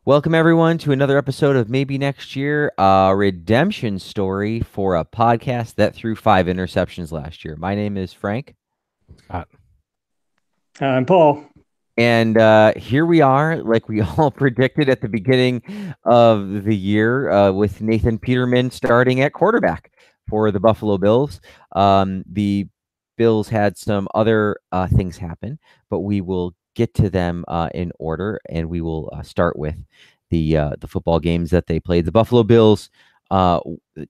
Welcome, everyone, to another episode of Maybe Next Year, a redemption story for a podcast that threw 5 interceptions last year. My name is Frank, Scott. I'm Paul. and here we are, like we all predicted at the beginning of the year, with Nathan Peterman starting at quarterback for the Buffalo Bills. The Bills had some other things happen, but we will get to them in order, and we will start with the football games that they played. The Buffalo Bills uh,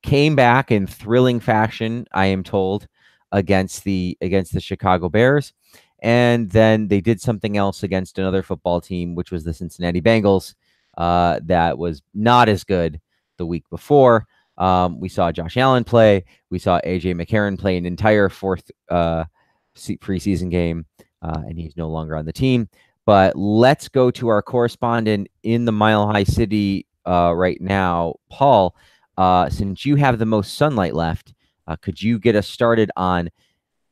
came back in thrilling fashion, I am told, against the Chicago Bears, and then they did something else against another football team, which was the Cincinnati Bengals, that was not as good the week before. We saw Josh Allen play. We saw AJ McCarron play an entire fourth preseason game, and he's no longer on the team. But let's go to our correspondent in the Mile High City right now, Paul. Since you have the most sunlight left, could you get us started on?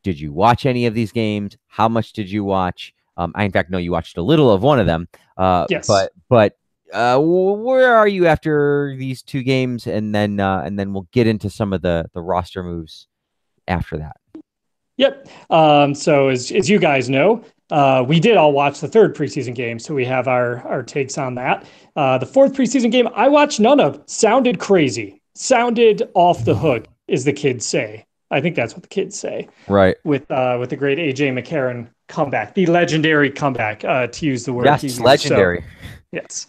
Did you watch any of these games? How much did you watch? I, in fact, know you watched a little of one of them. Yes. But where are you after these two games? And then we'll get into some of the roster moves after that. Yep. So as you guys know, we did all watch the third preseason game, so we have our takes on that. The fourth preseason game I watched none of. Sounded crazy. Sounded off the hook, as the kids say. I think that's what the kids say. Right. With the great AJ McCarron comeback, the legendary comeback, to use the word. Yes, legendary. So, yes.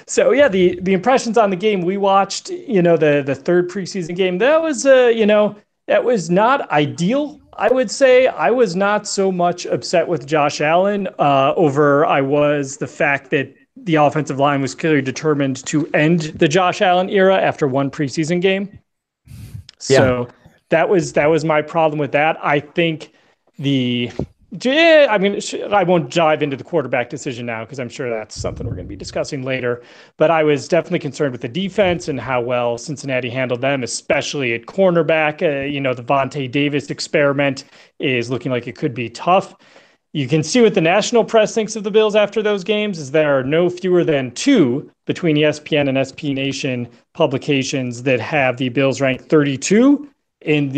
So yeah, the impressions on the game we watched, the third preseason game, that was that was not ideal. I would say I was not so much upset with Josh Allen over I was the fact that the offensive line was clearly determined to end the Josh Allen era after one preseason game. So that was my problem with that. I think I won't dive into the quarterback decision now because I'm sure that's something we're going to be discussing later. But I was definitely concerned with the defense and how well Cincinnati handled them, especially at cornerback. The Vontae Davis experiment is looking like it could be tough. You can see what the national press thinks of the Bills after those games is there are no fewer than two between ESPN and SP Nation publications that have the Bills ranked 32 in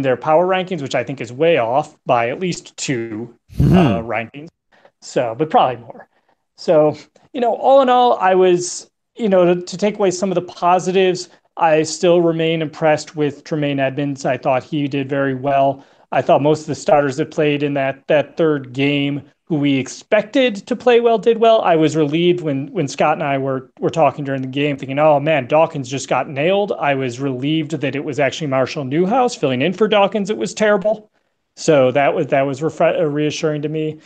their power rankings, which I think is way off by at least two rankings. So, but probably more. So, all in all, I was, to take away some of the positives, I still remain impressed with Tremaine Edmonds. I thought he did very well. I thought most of the starters that played in that third game who we expected to play well did well. I was relieved when Scott and I were talking during the game thinking, oh man, Dawkins just got nailed. I was relieved that it was actually Marshall Newhouse filling in for Dawkins. It was terrible. So that was reassuring to me.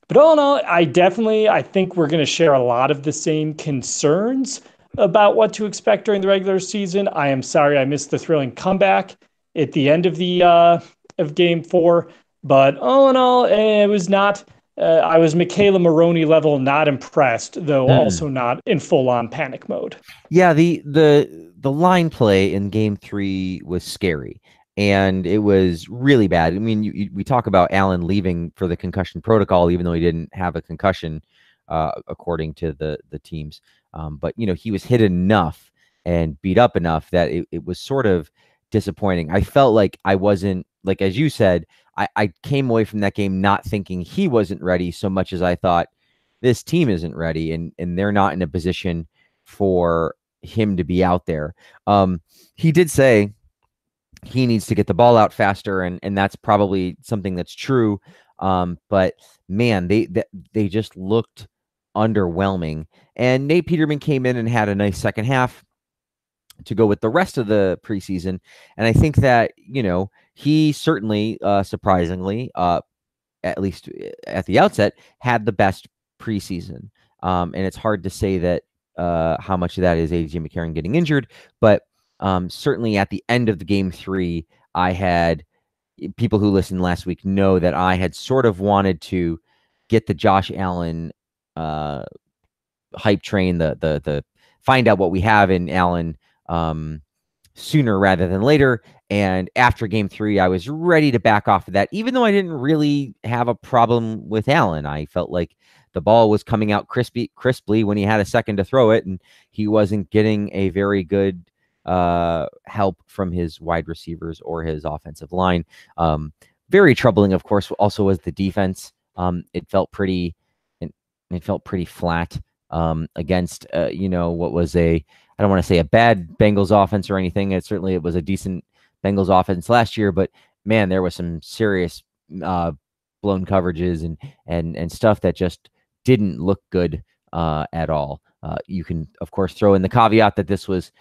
But all in all, I think we're going to share a lot of the same concerns about what to expect during the regular season. I am sorry I missed the thrilling comeback at the end of the of Game 4, but all in all, it was not. I was Michaela Maroney level not impressed, though also not in full on panic mode. Yeah, the line play in Game 3 was scary, and it was really bad. I mean, we talk about Allen leaving for the concussion protocol, even though he didn't have a concussion, according to the teams. But he was hit enough and beat up enough that it was sort of disappointing. I felt like I wasn't, like as you said, I came away from that game not thinking he wasn't ready so much as I thought this team isn't ready, and they're not in a position for him to be out there. He did say he needs to get the ball out faster, and that's probably something that's true. But man, they just looked underwhelming. And Nate Peterman came in and had a nice second half to go with the rest of the preseason. And I think that, he certainly, surprisingly, at least at the outset, had the best preseason. And it's hard to say that how much of that is AJ McCarron getting injured, but certainly at the end of the Game 3, I had people who listened last week know that I had sort of wanted to get the Josh Allen hype train, the find out what we have in Allen sooner rather than later. And after Game 3, I was ready to back off of that, even though I didn't really have a problem with Allen. I felt like the ball was coming out crisply when he had a second to throw it, and he wasn't getting a very good help from his wide receivers or his offensive line. Very troubling, of course, also was the defense. It felt pretty flat against what was I don't want to say a bad Bengals offense or anything. It was a decent Bengals offense last year, but man, there was some serious blown coverages and stuff that just didn't look good at all. You can, of course, throw in the caveat that this was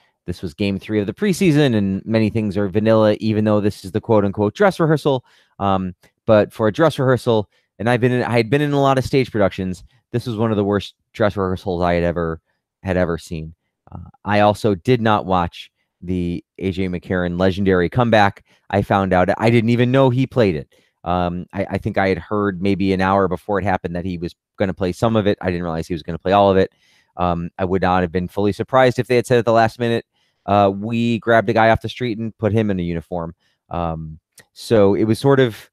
game 3 of the preseason, and many things are vanilla, even though this is the quote unquote dress rehearsal. But for a dress rehearsal, and I had been in a lot of stage productions, this was one of the worst dress rehearsals I had ever seen. I also did not watch the AJ McCarron legendary comeback. I found out, I didn't even know he played it. I think I had heard maybe an hour before it happened that he was going to play some of it. I didn't realize he was going to play all of it. I would not have been fully surprised if they had said at the last minute, we grabbed a guy off the street and put him in a uniform. So it was sort of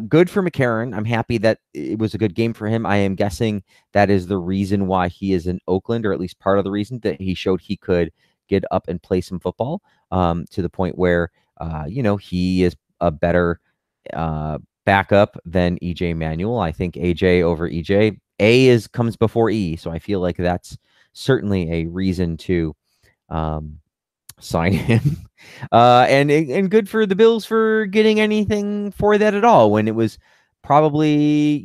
good for McCarron. I'm happy that it was a good game for him. I am guessing that is the reason why he is in Oakland, or at least part of the reason that he showed he could get up and play some football to the point where, he is a better backup than EJ Manuel. I think AJ over EJ. Comes before E, so I feel like that's certainly a reason to sign him. And good for the Bills for getting anything for that at all, when it was probably,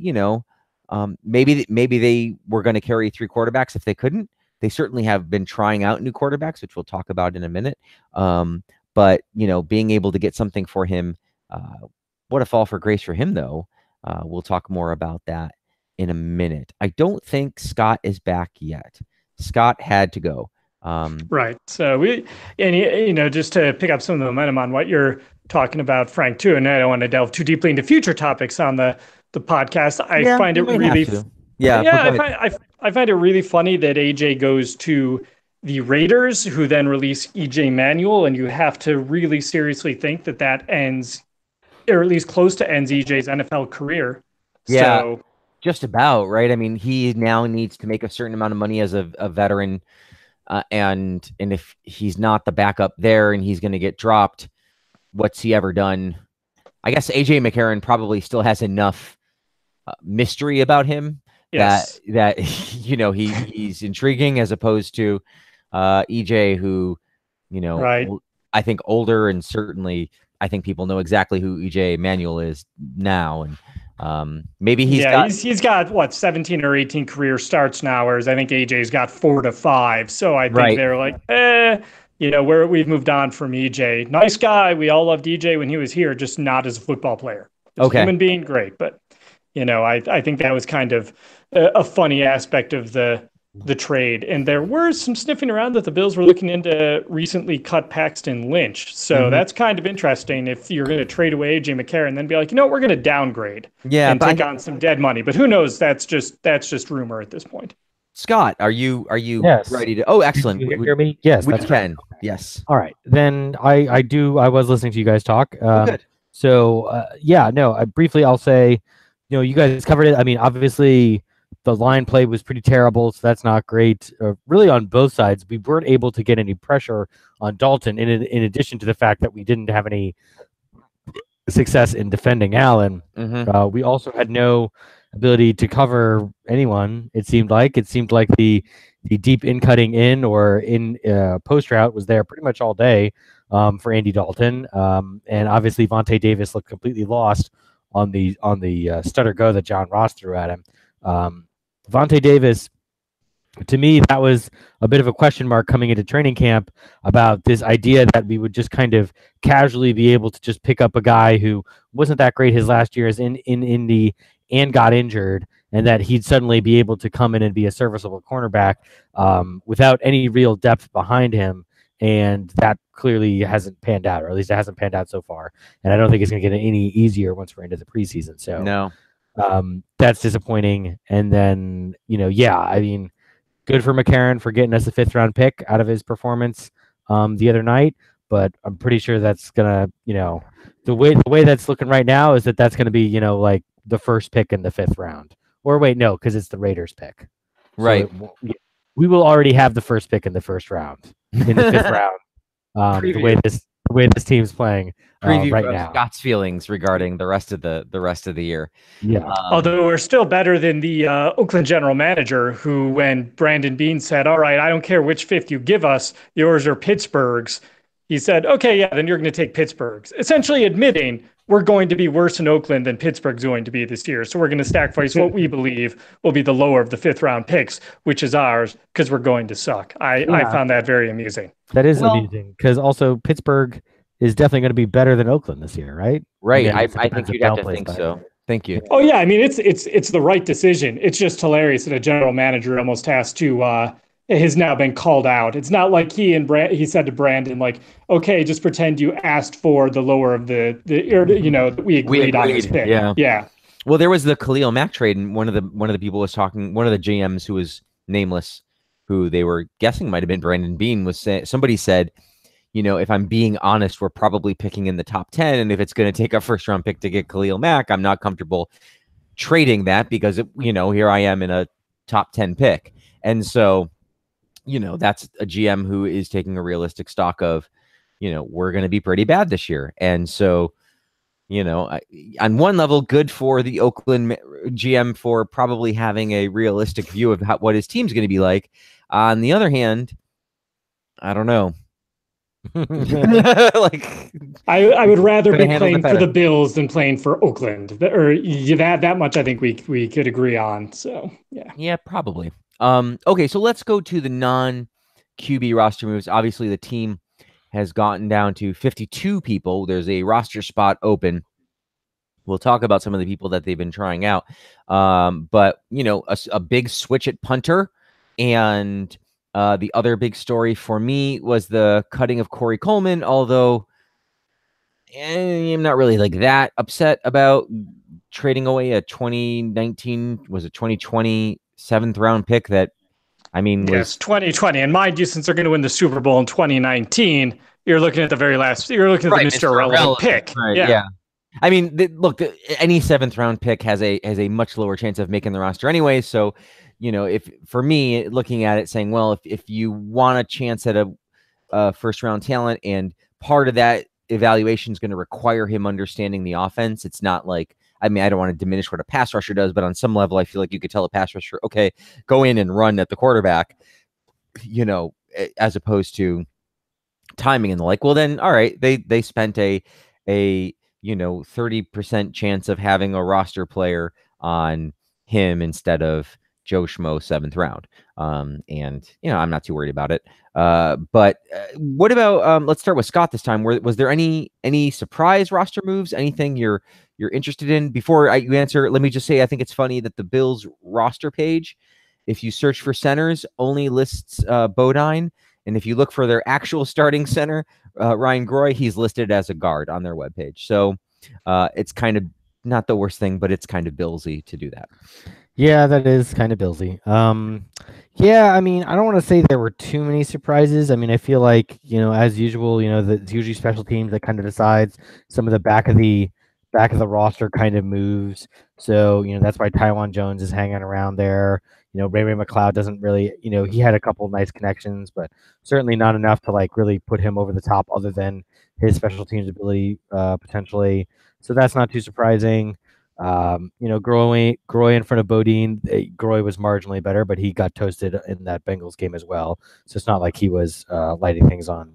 maybe they were going to carry 3 quarterbacks if they couldn't. They certainly have been trying out new quarterbacks, which we'll talk about in a minute. But being able to get something for him, what a fall for grace for him, though. We'll talk more about that in a minute. I don't think Scott is back yet. Scott had to go. Right. So just to pick up some of the momentum on what you're talking about, Frank, too, and I don't want to delve too deeply into future topics on the podcast. I find it really, I find it really funny that AJ goes to the Raiders, who then release EJ Manuel, and you have to really seriously think that ends, or at least close to ends, EJ's NFL career. Yeah. So, just about, right? I mean, he now needs to make a certain amount of money as a veteran, and if he's not the backup there and he's going to get dropped, what's he ever done? I guess AJ McCarron probably still has enough mystery about him that he's intriguing, as opposed to EJ, who right. I think older, and certainly I think people know exactly who EJ Manuel is now, and maybe he's got what, 17 or 18 career starts now, whereas I think AJ's got 4 to 5. So I think they're like, we've moved on from EJ. Nice guy. We all loved EJ when he was here, just not as a football player. As a human being, great. But, I think that was kind of a funny aspect of the trade. And there were some sniffing around that the Bills were looking into recently cut Paxton Lynch. So that's kind of interesting if you're going to trade away AJ McCarron and then be like, we're going to downgrade and take on some dead money. But who knows? That's just rumor at this point. Scott, are you ready to? Oh, excellent. You hear me? Yes, we can. Yes. All right. Then I was listening to you guys talk. Good. So briefly I'll say, you guys covered it. I mean, obviously the line play was pretty terrible, so that's not great. Really, on both sides, we weren't able to get any pressure on Dalton. In addition to the fact that we didn't have any success in defending Allen, we also had no ability to cover anyone. It seemed like the deep in cutting in or in post route was there pretty much all day for Andy Dalton, and obviously Vontae Davis looked completely lost on the stutter go that John Ross threw at him. Vontae Davis, to me, that was a bit of a question mark coming into training camp about this idea that we would just kind of casually be able to just pick up a guy who wasn't that great his last years in Indy and got injured, and that he'd suddenly be able to come in and be a serviceable cornerback without any real depth behind him. And that clearly hasn't panned out, or at least it hasn't panned out so far. And I don't think it's going to get any easier once we're into the preseason. So no. That's disappointing. And then, I mean, good for McCarron for getting us a 5th round pick out of his performance the other night. But I'm pretty sure that's gonna, the way that's looking right now is that's going to be, like the first pick in the 5th round Or wait, no, because it's the Raiders pick. So Right. we will already have the first pick in the first round, in the fifth round. The way this team's playing Preview right of now. Scott's feelings regarding the rest of the year. Yeah. Although we're still better than the Oakland general manager, who, when Brandon Beane said, "All right, I don't care which fifth you give us, yours or Pittsburgh's," he said, "Okay, yeah, then you're going to take Pittsburgh's," essentially admitting we're going to be worse in Oakland than Pittsburgh's going to be this year. So we're going to sacrifice what we believe will be the lower of the fifth round picks, which is ours, because we're going to suck. I found that very amusing. That is amusing, because also Pittsburgh is definitely going to be better than Oakland this year, right? Right. Again, I think you'd have to think so. Thank you. Oh yeah, I mean it's the right decision. It's just hilarious that a general manager almost has to has now been called out. It's not like he said to Brandon, like, okay, just pretend you asked for the lower of we agreed on his pick. Yeah. Well, there was the Khalil Mack trade, and one of the people was talking. One of the GMs who was nameless, who they were guessing might have been Brandon Beane, was saying, somebody said, if I'm being honest, we're probably picking in the top 10. And if it's going to take a first round pick to get Khalil Mack, I'm not comfortable trading that because, here I am in a top 10 pick. And so, that's a GM who is taking a realistic stock of, we're going to be pretty bad this year. And so, on one level, good for the Oakland GM for probably having a realistic view of what his team's going to be like. On the other hand, I don't know. Like I would rather be playing for the Bills than playing for Oakland, or that much I think we could agree on. So yeah, probably. Okay, so let's go to the non-QB roster moves. Obviously, the team has gotten down to 52 people. There's a roster spot open. We'll talk about some of the people that they've been trying out. But a big switch at punter, and the other big story for me was the cutting of Corey Coleman, although I'm not really like that upset about trading away a 2019, was it 2020 7th round pick that, yes, 2020. And mind you, since they're going to win the Super Bowl in 2019, you're looking at the very last, you're looking at the Mr. Irrelevant pick. Right, yeah. Look, any 7th round pick has a much lower chance of making the roster anyway. So, if for me, looking at it, saying, well, if you want a chance at a first round talent, and part of that evaluation is going to require him understanding the offense, it's not like, I don't want to diminish what a pass rusher does, but on some level, I feel like you could tell a pass rusher, okay, go in and run at the quarterback, as opposed to timing and the like. Well, then, all right, they spent a 30% chance of having a roster player on him instead of Joe Schmo 7th round. And I'm not too worried about it. But what about let's start with Scott this time. Was there any surprise roster moves? Anything you're interested in? Before you answer, let me just say I think it's funny that the Bills roster page, if you search for centers, only lists Bodine, and if you look for their actual starting center, Ryan Groy, he's listed as a guard on their webpage. So it's kind of not the worst thing, but it's kind of Billsy to do that. Yeah, that is kind of Billsy. I don't want to say there were too many surprises. I feel like, as usual, it's usually special teams that kind of decides some of the back of the roster kind of moves. So, that's why Taiwan Jones is hanging around there. Ray McLeod doesn't really, he had a couple of nice connections, but certainly not enough to like really put him over the top other than his special teams ability potentially. So that's not too surprising. Groy in front of Bodine, Groy was marginally better, but he got toasted in that Bengals game as well. So it's not like he was lighting things on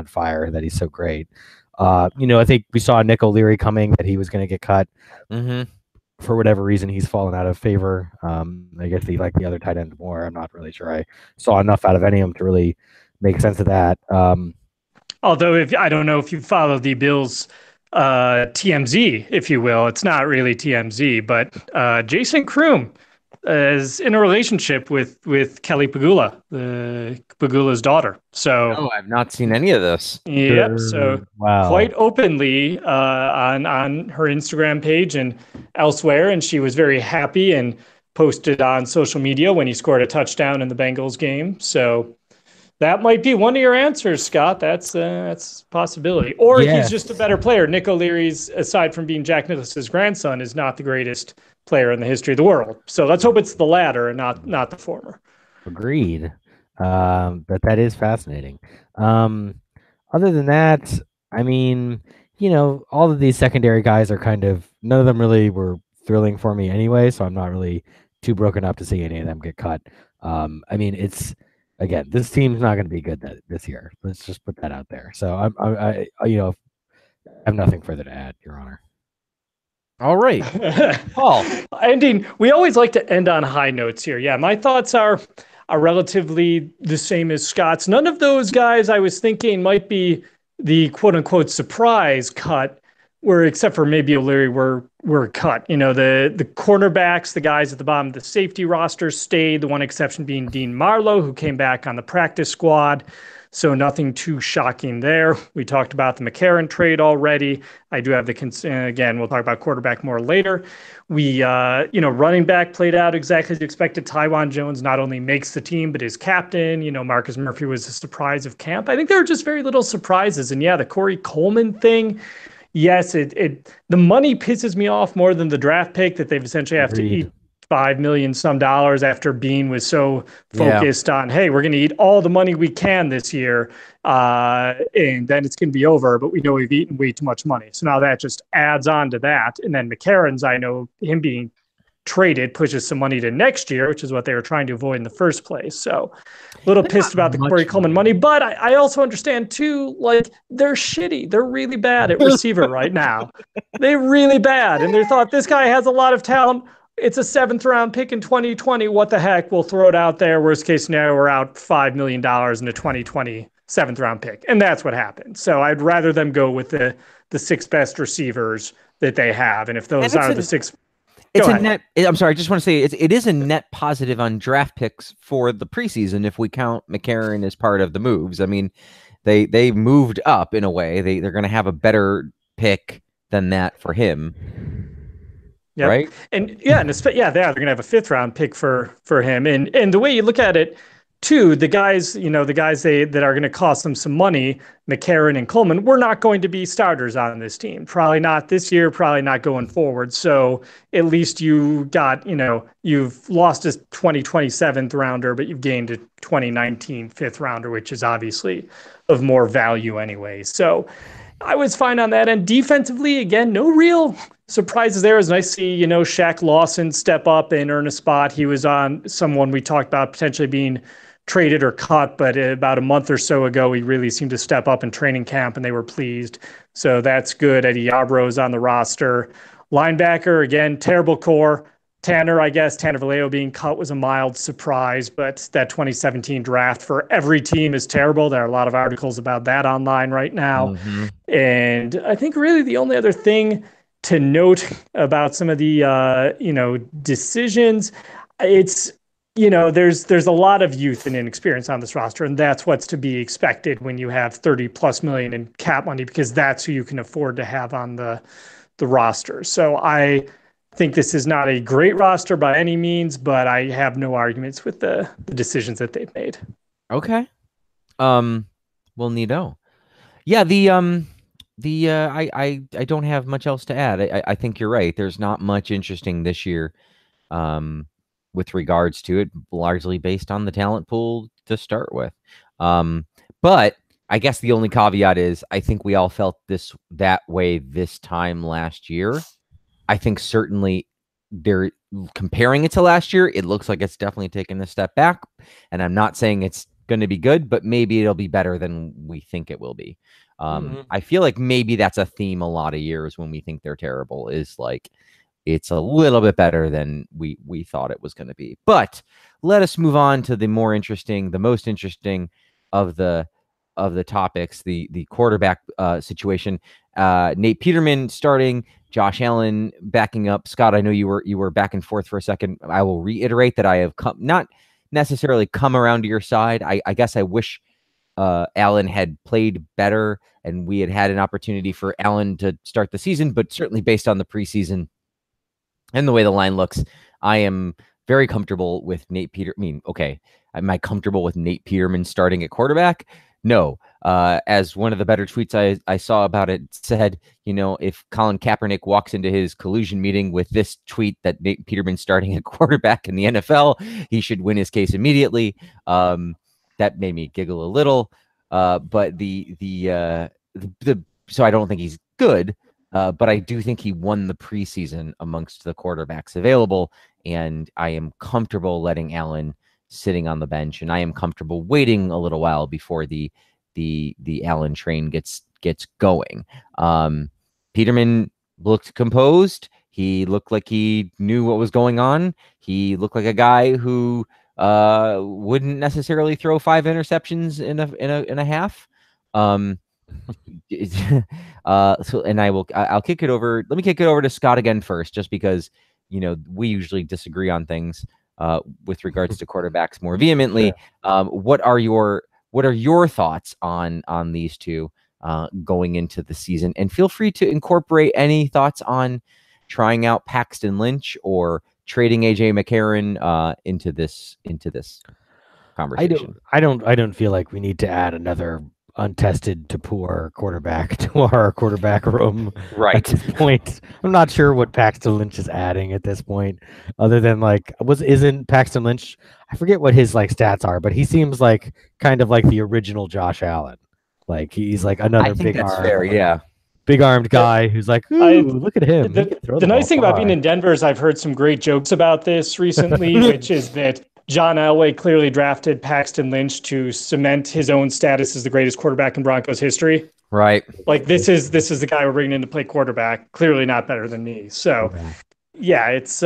fire, that he's so great. I think we saw Nick O'Leary coming, that he was going to get cut. Mm-hmm. For whatever reason, he's fallen out of favor. I guess he liked the other tight end more. I'm not really sure I saw enough out of any of them to really make sense of that. Although, I don't know if you follow the Bills TMZ, if you will. It's not really TMZ, but Jason Kroom is in a relationship with Kelly Pagula, Pagula's daughter. So I've not seen any of this. Yep. So wow. Quite openly on her Instagram page and elsewhere, and she was very happy and posted on social media when he scored a touchdown in the Bengals game. So That might be one of your answers, Scott. That's a possibility. Or Yes. he's just a better player. Nick O'Leary's, aside from being Jack Nicklaus's grandson, is not the greatest player in the history of the world. So let's hope it's the latter and not the former. Agreed. That is fascinating. Other than that, I mean, all of these secondary guys are none of them really were thrilling for me anyway, so I'm not really too broken up to see any of them get cut. I mean, again, this team's not going to be good this year. Let's just put that out there. So I have nothing further to add, Your Honor. All right, Paul. We always like to end on high notes here. Yeah, my thoughts are relatively the same as Scott's. None of those guys I was thinking might be the quote unquote surprise cut, where except for maybe O'Leary were cut. The cornerbacks, the guys at the bottom of the safety roster stayed, the one exception being Dean Marlowe, who came back on the practice squad. So nothing too shocking there. We talked about the McCarron trade already. I do have the concern, again, we'll talk about quarterback more later. We, running back played out exactly as expected. Taiwan Jones not only makes the team, but is captain. Marcus Murphy was a surprise of camp. I think there were just very little surprises. And yeah, the Corey Coleman thing, yes, the money pisses me off more than the draft pick that they've essentially have to eat $5 million some dollars after Bean was so focused on, hey, we're going to eat all the money we can this year, and then it's going to be over. But we know we've eaten way too much money. So now that just adds on to that. And then McCarron's, I know him being traded pushes some money to next year, which is what they were trying to avoid in the first place. So a little pissed about the Corey Coleman money. But I also understand, too, they're shitty. They're really bad at receiver right now. They're really bad. And they thought this guy has a lot of talent. It's a 7th round pick in 2020. What the heck? We'll throw it out there. Worst case scenario, we're out $5 million in a 2020 7th round pick. And that's what happened. So I'd rather them go with the 6 best receivers that they have. And if those are the 6. It's a net. I'm sorry. I just want to say it is a net positive on draft picks for the preseason if we count McCarron as part of the moves. I mean, they moved up in a way. They're going to have a better pick than that for him. Yep. Right. And they're going to have a 5th round pick for him. And the way you look at it, too, the guys that are going to cost them some money, McCarron and Coleman, we're not going to be starters on this team. Probably not this year, probably not going forward. So at least you've lost a 2027 rounder, but you've gained a 2019 5th rounder, which is obviously of more value anyway. So I was fine on that. And defensively, again, no real surprises there. It was nice to see, Shaq Lawson step up and earn a spot. He was on someone we talked about potentially being traded or cut, but about a month or so ago, he really seemed to step up in training camp and they were pleased. So that's good. Eddie Yarbrough's on the roster. Linebacker, again, terrible core. Tanner Vallejo being cut was a mild surprise, but that 2017 draft for every team is terrible. There are a lot of articles about that online right now. Mm-hmm. And I think really the only other thing to note about some of the, decisions, it's, there's a lot of youth and inexperience on this roster, and that's what's to be expected when you have $30+ million in cap money, because that's who you can afford to have on the roster. So I think this is not a great roster by any means, but I have no arguments with the decisions that they've made. Okay. Well, neato. Yeah, I don't have much else to add. I think you're right. There's not much interesting this year with regards to it, largely based on the talent pool to start with. But I guess the only caveat is I think we all felt that way this time last year. I think certainly they're comparing it to last year. It looks like it's definitely taken a step back. And I'm not saying it's going to be good, but maybe it'll be better than we think it will be. I feel like maybe that's a theme a lot of years when we think they're terrible, is like it's a little bit better than we thought it was going to be. But let us move on to the most interesting of the topics, the quarterback situation. Nate Peterman starting, Josh Allen backing up. Scott, I know you were back and forth for a second. I will reiterate that I have not necessarily come around to your side. I guess I wish Allen had played better and we had an opportunity for Allen to start the season, but certainly based on the preseason and the way the line looks, I am very comfortable with Nate Peterman. I mean, okay, am I comfortable with Nate Peterman starting at quarterback? No. As one of the better tweets I saw about it said, if Colin Kaepernick walks into his collusion meeting with this tweet that Nate Peterman starting at quarterback in the NFL, he should win his case immediately. That made me giggle a little. But so I don't think he's good. But I do think he won the preseason amongst the quarterbacks available, and I am comfortable letting Allen sitting on the bench, and I am comfortable waiting a little while before the Allen train gets going. Peterman looked composed. He looked like he knew what was going on. He looked like a guy who wouldn't necessarily throw 5 interceptions in a half. So, and I'll kick it over. Let me kick it over to Scott again first, just because we usually disagree on things with regards to quarterbacks more vehemently. Yeah. What are your thoughts on these two going into the season? And feel free to incorporate any thoughts on trying out Paxton Lynch or trading AJ McCarron into this conversation. I don't feel like we need to add another untested to poor quarterback to our quarterback room right at this point. I'm not sure what Paxton Lynch is adding at this point, other than isn't Paxton Lynch, I forget what his stats are, but he seems like kind of like the original Josh Allen. Like he's like another big armed guy who's like, ooh, look at him. The nice thing about being in Denver is I've heard some great jokes about this recently, which is that John Elway clearly drafted Paxton Lynch to cement his own status as the greatest quarterback in Broncos history. Right. Like this is the guy we're bringing in to play quarterback. Clearly not better than me. So, yeah, it's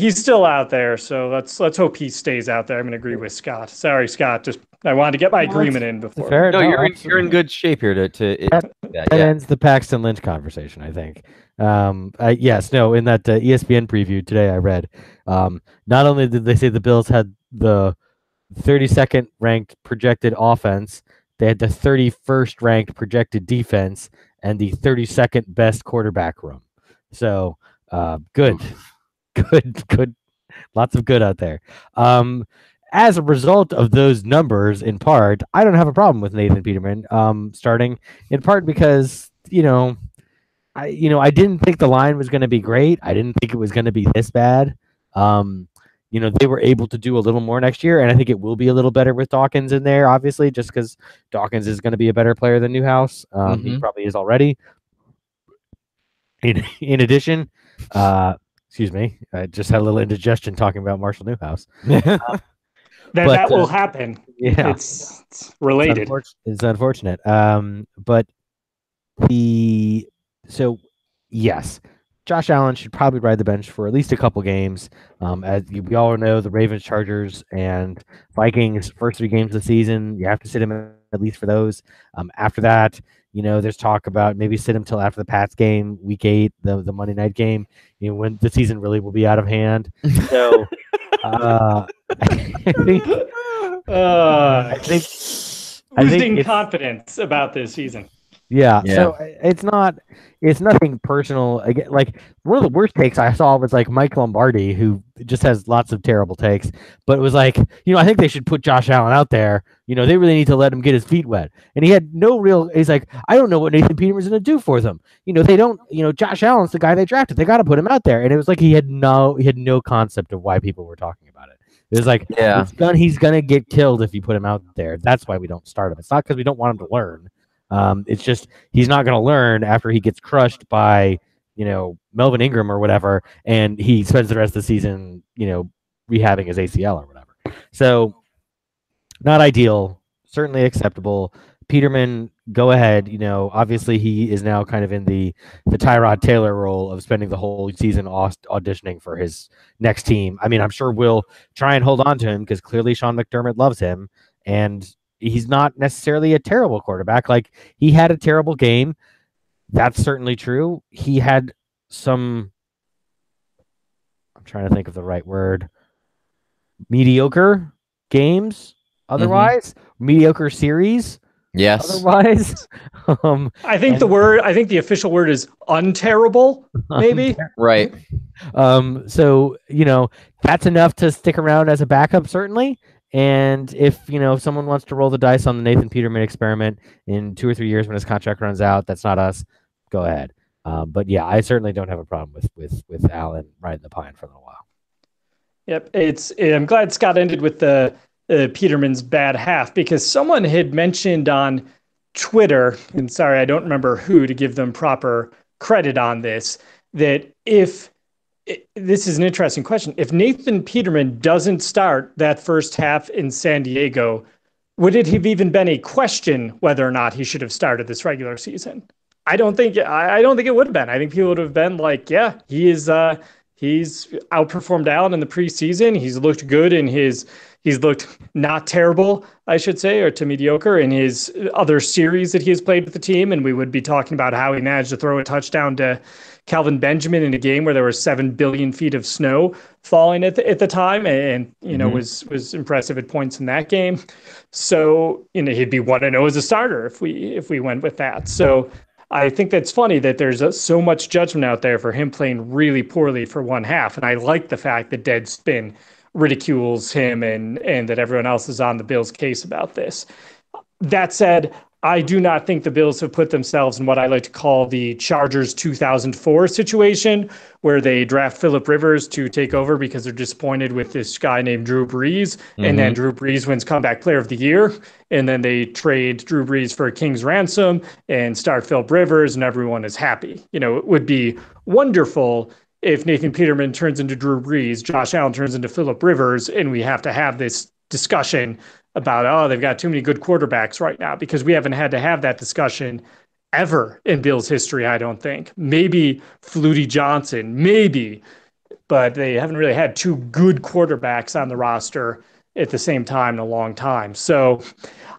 he's still out there. So let's hope he stays out there. I'm going to agree with Scott. Sorry, Scott. Just I wanted to get my agreement in before. Fair. No, you're in good shape here that ends the Paxton Lynch conversation, I think. In that ESPN preview today I read, not only did they say the Bills had the 32nd ranked projected offense, they had the 31st ranked projected defense and the 32nd best quarterback room. So good, lots of good out there. As a result of those numbers, in part, I don't have a problem with Nathan Peterman starting, in part because I didn't think the line was going to be great. I didn't think it was going to be this bad. They were able to do a little more next year, and I think it will be a little better with Dawkins in there, obviously, just because Dawkins is going to be a better player than Newhouse. He probably is already. In addition, excuse me, I just had a little indigestion talking about Marshall Newhouse. That will happen. Yeah, it's related. It's unfortunate. So, yes, Josh Allen should probably ride the bench for at least a couple games. As we all know, the Ravens, Chargers, and Vikings first 3 games of the season, you have to sit him at least for those. After that, there's talk about maybe sit him till after the Pats game, Week 8, the Monday night game. When the season really will be out of hand. So, I think confidence about this season. Yeah. So it's nothing personal. Again, like one of the worst takes I saw was like Mike Lombardi, who just has lots of terrible takes, but it was like, I think they should put Josh Allen out there. They really need to let him get his feet wet. And he had he's like, I don't know what Nathan Peterman's going to do for them. They don't, Josh Allen's the guy they drafted. They got to put him out there. And it was like, he had no concept of why people were talking about it. It was like, he's going to get killed if you put him out there. That's why we don't start him. It's not because we don't want him to learn. It's just he's not going to learn after he gets crushed by Melvin Ingram or whatever, and he spends the rest of the season rehabbing his ACL or whatever. So not ideal, certainly acceptable. Peterman, go ahead. Obviously he is now kind of in the Tyrod Taylor role of spending the whole season auditioning for his next team. I mean, I'm sure we'll try and hold on to him because clearly Sean McDermott loves him, and he's not necessarily a terrible quarterback. Like, he had a terrible game. That's certainly true. He had some, I'm trying to think of the right word, mediocre games. Otherwise, mediocre series. Yes. Otherwise, I think the official word is unterrible, maybe. Right. So, that's enough to stick around as a backup, certainly. And if someone wants to roll the dice on the Nathan Peterman experiment in 2 or 3 years when his contract runs out, that's not us. Go ahead. But yeah, I certainly don't have a problem with Allen riding the pine for a little while. Yep, I'm glad Scott ended with the Peterman's bad half, because someone had mentioned on Twitter, and sorry, I don't remember who to give them proper credit on this, that this is an interesting question. If Nathan Peterman doesn't start that first half in San Diego, would it have even been a question whether or not he should have started this regular season? I don't think it would have been. I think people would have been like, yeah, he's outperformed Allen in the preseason. He's looked good he's looked not terrible, I should say, or to mediocre in his other series that he has played with the team. And we would be talking about how he managed to throw a touchdown to Calvin Benjamin in a game where there were 7 billion feet of snow falling at the time, and was impressive at points in that game. So he'd be 1-0 as a starter if we went with that. So I think that's funny that there's so much judgment out there for him playing really poorly for one half, and I like the fact that Deadspin ridicules him and that everyone else is on the Bills' case about this. That said, I do not think the Bills have put themselves in what I like to call the Chargers 2004 situation, where they draft Phillip Rivers to take over because they're disappointed with this guy named Drew Brees. Mm-hmm. And then Drew Brees wins Comeback Player of the Year. And then they trade Drew Brees for a king's ransom and start Phillip Rivers, and everyone is happy. It would be wonderful if Nathan Peterman turns into Drew Brees, Josh Allen turns into Phillip Rivers, and we have to have this discussion about, they've got too many good quarterbacks right now, because we haven't had to have that discussion ever in Bills history, I don't think. Maybe Flutie Johnson, maybe, but they haven't really had 2 good quarterbacks on the roster at the same time in a long time. So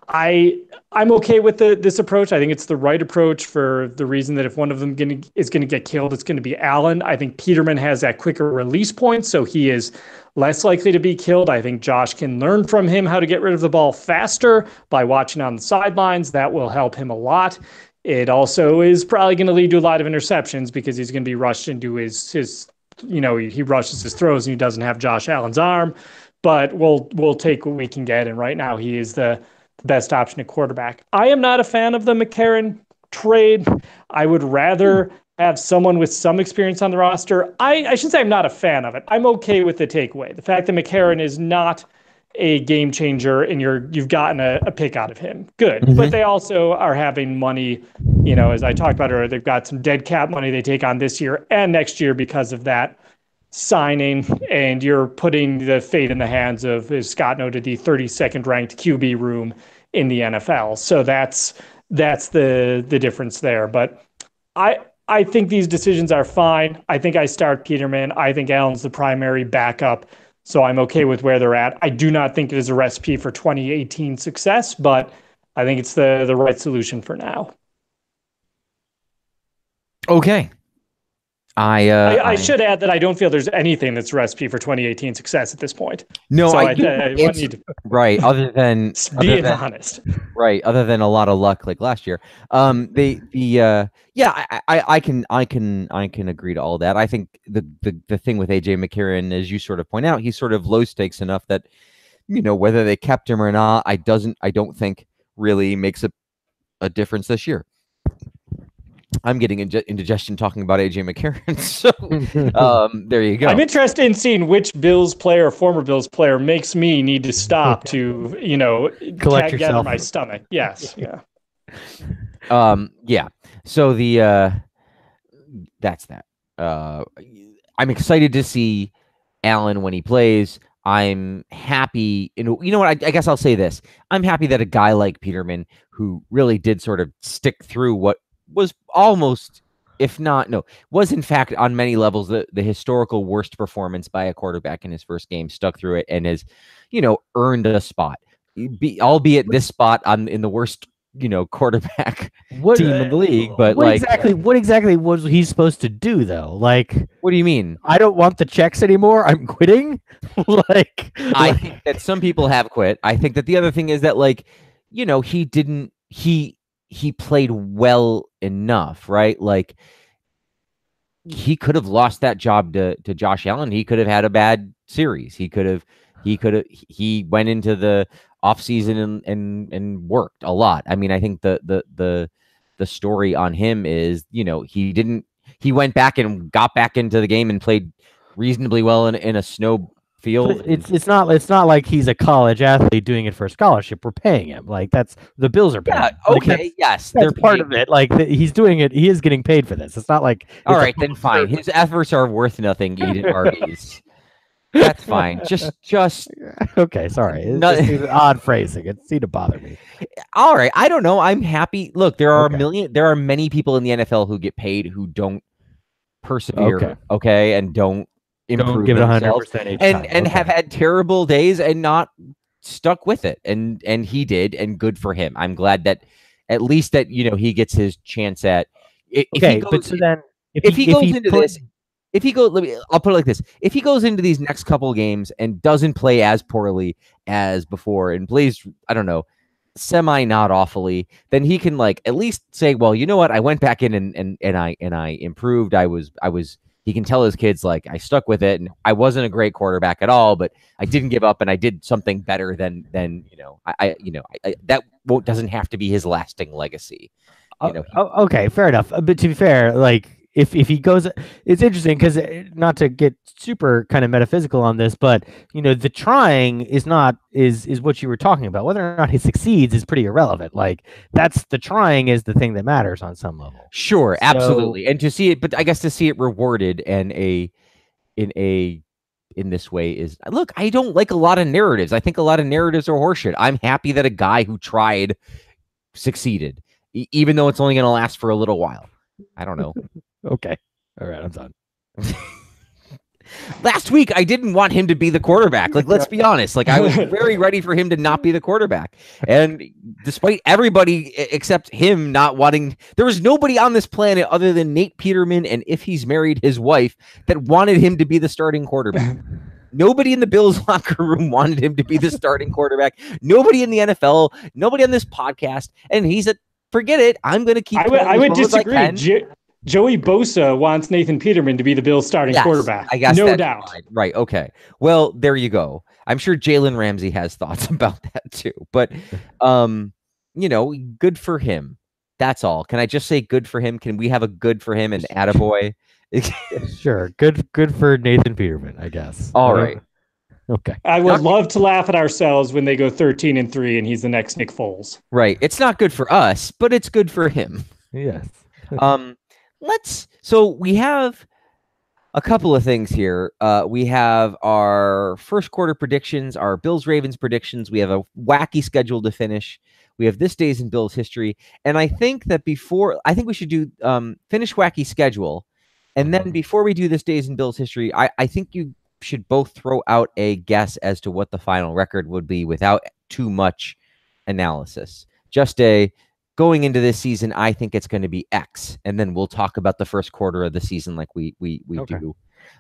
I'm okay with this approach. I think it's the right approach for the reason that if one of them is going to get killed, it's going to be Allen. I think Peterman has that quicker release point, so he is less likely to be killed. I think Josh can learn from him how to get rid of the ball faster by watching on the sidelines. That will help him a lot. It also is probably going to lead to a lot of interceptions because he's going to be rushed into his he rushes his throws and he doesn't have Josh Allen's arm. But we'll take what we can get, and right now he is the best option at quarterback. I am not a fan of the McCarron trade. I would rather have someone with some experience on the roster. I shouldn't say I'm not a fan of it. I'm okay with the takeaway. The fact that McCarron is not a game changer and you've gotten a pick out of him. Good. Mm-hmm. But they also are having money, as I talked about earlier, they've got some dead cap money they take on this year and next year because of that signing, and you're putting the fate in the hands of, as Scott noted, the 32nd ranked QB room in the NFL. So that's the difference there. But I think these decisions are fine. I think I start Peterman. I think Allen's the primary backup, so I'm okay with where they're at. I do not think it is a recipe for 2018 success, but I think it's the right solution for now. Okay. I should add that I don't feel there's anything that's a recipe for 2018 success at this point. No, so I need to right. Other than being honest, right. Other than a lot of luck like last year, I can agree to all that. I think the thing with AJ McCarron, as you sort of point out, he's sort of low stakes enough that whether they kept him or not, I don't think really makes a difference this year. I'm getting indigestion talking about AJ McCarron. So there you go. I'm interested in seeing which Bills player, former Bills player, makes me need to stop to, collect yourself. Gather my stomach. Yes. Yeah. Yeah. So that's that. I'm excited to see Allen when he plays. I'm happy. You know what? I guess I'll say this. I'm happy that a guy like Peterman, who really did sort of stick through what was almost, was in fact on many levels the historical worst performance by a quarterback in his first game, stuck through it and has, earned a spot, albeit this spot in the worst, quarterback team in the league. But what exactly was he supposed to do though? Like, what do you mean? I don't want the checks anymore. I'm quitting. I think that some people have quit. I think that the other thing is that he played well enough, right? Like, he could have lost that job to Josh Allen. He could have had a bad series. He could have, He went into the offseason and worked a lot. I mean, I think the story on him is, he went back and got back into the game and played reasonably well in a snow field. It's not like he's a college athlete doing it for a scholarship. We're paying him. Like, that's the Bills are paying. Yeah, him. okay, yes, they're part of it. Like, he's doing it. He is getting paid for this. It's not like all right, then fine. His efforts are worth nothing. Eden Arby's. That's fine. Just okay. Sorry, it's just odd phrasing. It seemed to bother me. All right, I don't know. I'm happy. Look, there are many people in the NFL who get paid who don't persevere. Okay, and don't improve give it themselves 100% and have had terrible days and not stuck with it. And he did, and good for him. I'm glad that at least that he gets his chance at. If he goes I'll put it like this: if he goes into these next couple of games and doesn't play as poorly as before and plays, I don't know, semi not awfully, then he can at least say, well, you know what, I went back in and I improved. He can tell his kids, I stuck with it and I wasn't a great quarterback at all, but I didn't give up and I did something better than that doesn't have to be his lasting legacy. Okay, fair enough. But to be fair, if he goes, it's interesting because, not to get super kind of metaphysical on this, but the trying is what you were talking about. Whether or not he succeeds is pretty irrelevant. That's the trying is the thing that matters on some level. Sure, absolutely. And to see it, but I guess to see it rewarded and in this way is, look, I don't like a lot of narratives. I think a lot of narratives are horseshit. I'm happy that a guy who tried succeeded, even though it's only going to last for a little while. I don't know. Okay. All right. I'm done. Last week, I didn't want him to be the quarterback. Let's be honest. I was very ready for him to not be the quarterback. And despite everybody except him not wanting, there was nobody on this planet other than Nate Peterman and, if he's married, his wife, that wanted him to be the starting quarterback. Nobody in the Bills locker room wanted him to be the starting quarterback. Nobody in the NFL, nobody on this podcast. And he said, forget it. I'm going to keep. I would disagree. Joey Bosa wants Nathan Peterman to be the Bills' starting quarterback. I guess no doubt. Fine. Right. Okay. Well, there you go. I'm sure Jalen Ramsey has thoughts about that too. But, good for him. That's all. Can I just say good for him? Can we have a good for him and attaboy? Sure. Good for Nathan Peterman, I guess. All right. Okay. I would love to laugh at ourselves when they go 13-3 and he's the next Nick Foles. Right. It's not good for us, but it's good for him. Yes. So we have a couple of things here. We have our first quarter predictions, our Bills-Ravens predictions. We have a wacky schedule to finish. We have this days in Bills history. And I think that I think we should do finish wacky schedule. And then before we do this days in Bills history, I think you should both throw out a guess as to what the final record would be without too much analysis. Just going into this season, I think it's going to be X, and then we'll talk about the first quarter of the season like we do.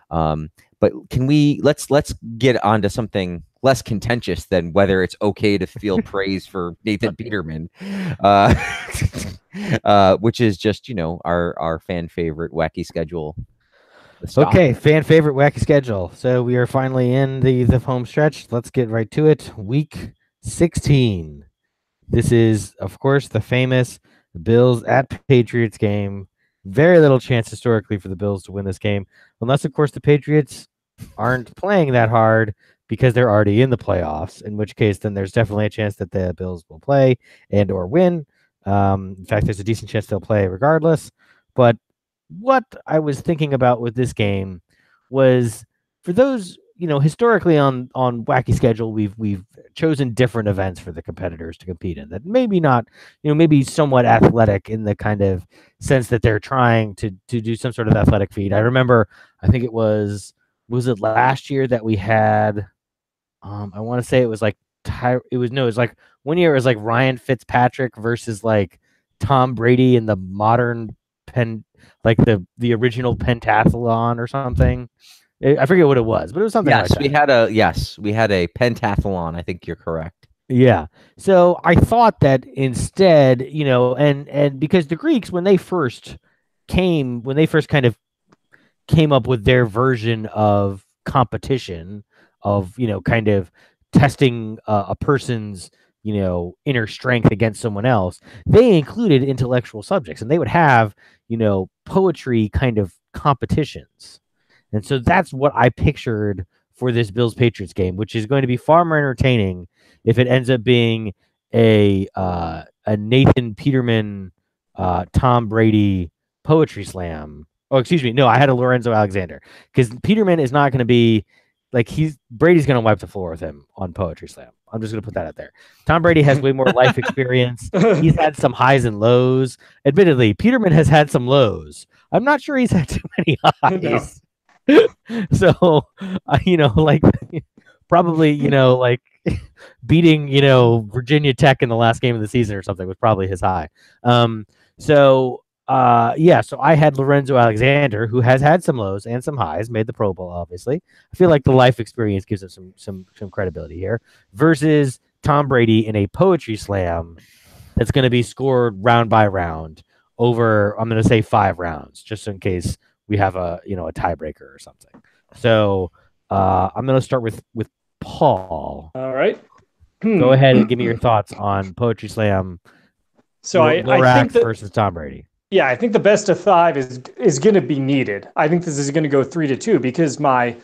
But can we let's get on to something less contentious than whether it's okay to feel praise for Nathan Peterman, which is just our fan favorite wacky schedule. Okay, fan favorite wacky schedule. So we are finally in the home stretch. Let's get right to it. Week 16. This is, of course, the famous Bills at Patriots game. Very little chance historically for the Bills to win this game, unless, of course, the Patriots aren't playing that hard because they're already in the playoffs, in which case then there's definitely a chance that the Bills will play and or win. In fact, there's a decent chance they'll play regardless. But what I was thinking about with this game was, for those historically on wacky schedule, we've chosen different events for the competitors to compete in that maybe not, maybe somewhat athletic in the kind of sense that they're trying to do some sort of athletic feat. I remember, I think it was it last year that we had, I want to say it was one year it was Ryan Fitzpatrick versus Tom Brady in the modern the original pentathlon or something. I forget what it was, but it was something like that. We had a pentathlon. I think you're correct. Yeah. So I thought that instead, and because the Greeks, when they first kind of came up with their version of competition kind of testing a person's inner strength against someone else, they included intellectual subjects, and they would have poetry kind of competitions. And so that's what I pictured for this Bills Patriots game, which is going to be far more entertaining if it ends up being a Nathan Peterman, Tom Brady poetry slam. Oh, excuse me. No, I had a Lorenzo Alexander, because Peterman is not going to be like Brady's going to wipe the floor with him on poetry slam. I'm just going to put that out there. Tom Brady has way more life experience. He's had some highs and lows. Admittedly, Peterman has had some lows. I'm not sure he's had too many highs. No. So, like probably, like beating, Virginia Tech in the last game of the season or something was probably his high. So I had Lorenzo Alexander, who has had some lows and some highs, made the Pro Bowl, obviously. I feel like the life experience gives us some credibility here, versus Tom Brady in a poetry slam that's going to be scored round by round over, I'm going to say 5 rounds, just in case we have a tiebreaker or something. So I'm going to start with Paul. All right. Go ahead and give me your thoughts on poetry slam. So I think that, versus Tom Brady. Yeah, I think the best of 5 is going to be needed. I think this is going to go 3-2, because my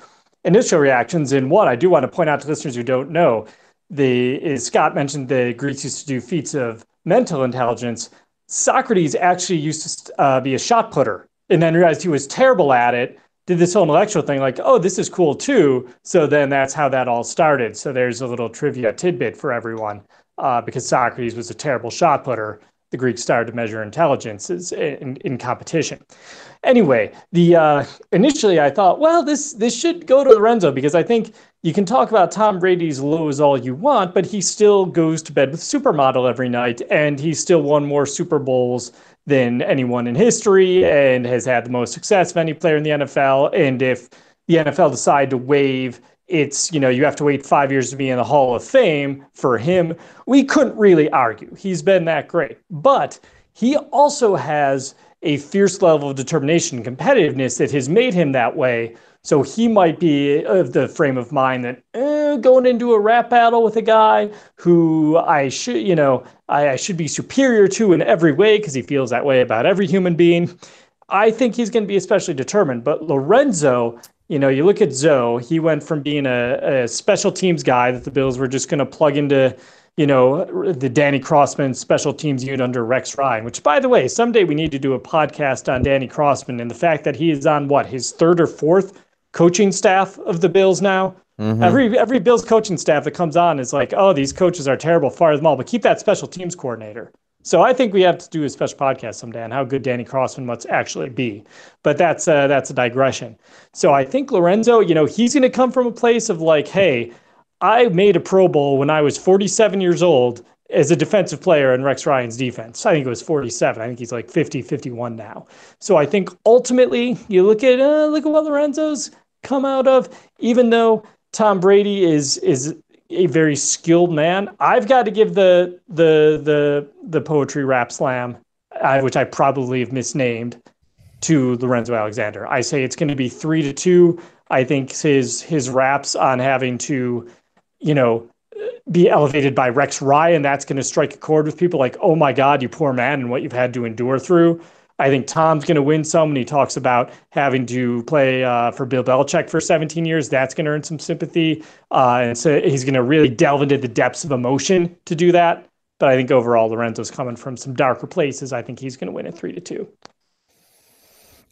initial reactions, and one, I do want to point out to listeners who don't know, Scott mentioned the Greeks used to do feats of mental intelligence. Socrates actually used to be a shot putter, and then realized he was terrible at it, did this whole intellectual thing like, oh, this is cool too. So then that's how that all started. So there's a little trivia tidbit for everyone, because Socrates was a terrible shot putter. The Greeks started to measure intelligences in competition. Anyway, initially I thought, well, this should go to Lorenzo, because I think you can talk about Tom Brady's lows all you want, but he still goes to bed with supermodel every night, and he's still won more Super Bowls than anyone in history, and has had the most success of any player in the NFL. And if the NFL decide to waive it's, you have to wait 5 years to be in the Hall of Fame for him, we couldn't really argue. He's been that great. But he also has a fierce level of determination and competitiveness that has made him that way. So he might be of the frame of mind that going into a rap battle with a guy who I should be superior to in every way, because he feels that way about every human being. I think he's going to be especially determined. But Lorenzo, you look at Zoe, he went from being a special teams guy that the Bills were just going to plug into, the Danny Crossman special teams unit under Rex Ryan, which, by the way, someday we need to do a podcast on Danny Crossman and the fact that he is on his 3rd or 4th coaching staff of the Bills now. Mm-hmm. Every Bills coaching staff that comes on is like, oh, these coaches are terrible, fire them all, but keep that special teams coordinator. So I think we have to do a special podcast someday on how good Danny Crossman must actually be. But that's a digression. So I think Lorenzo, he's going to come from a place of like, hey, I made a Pro Bowl when I was 47 years old as a defensive player in Rex Ryan's defense. I think it was 47. I think he's like 50, 51 now. So I think ultimately you look at what Lorenzo's come out of, even though Tom Brady is a very skilled man. I've got to give the poetry rap slam, which I probably have misnamed, to Lorenzo Alexander. I say it's going to be 3-2. I think his raps on having to, be elevated by Rex Ryan, that's going to strike a chord with people like, oh my God, you poor man, and what you've had to endure through. I think Tom's going to win some when he talks about having to play for Bill Belichick for 17 years. That's going to earn some sympathy. And so he's going to really delve into the depths of emotion to do that. But I think overall, Lorenzo's coming from some darker places. I think he's going to win at 3-2.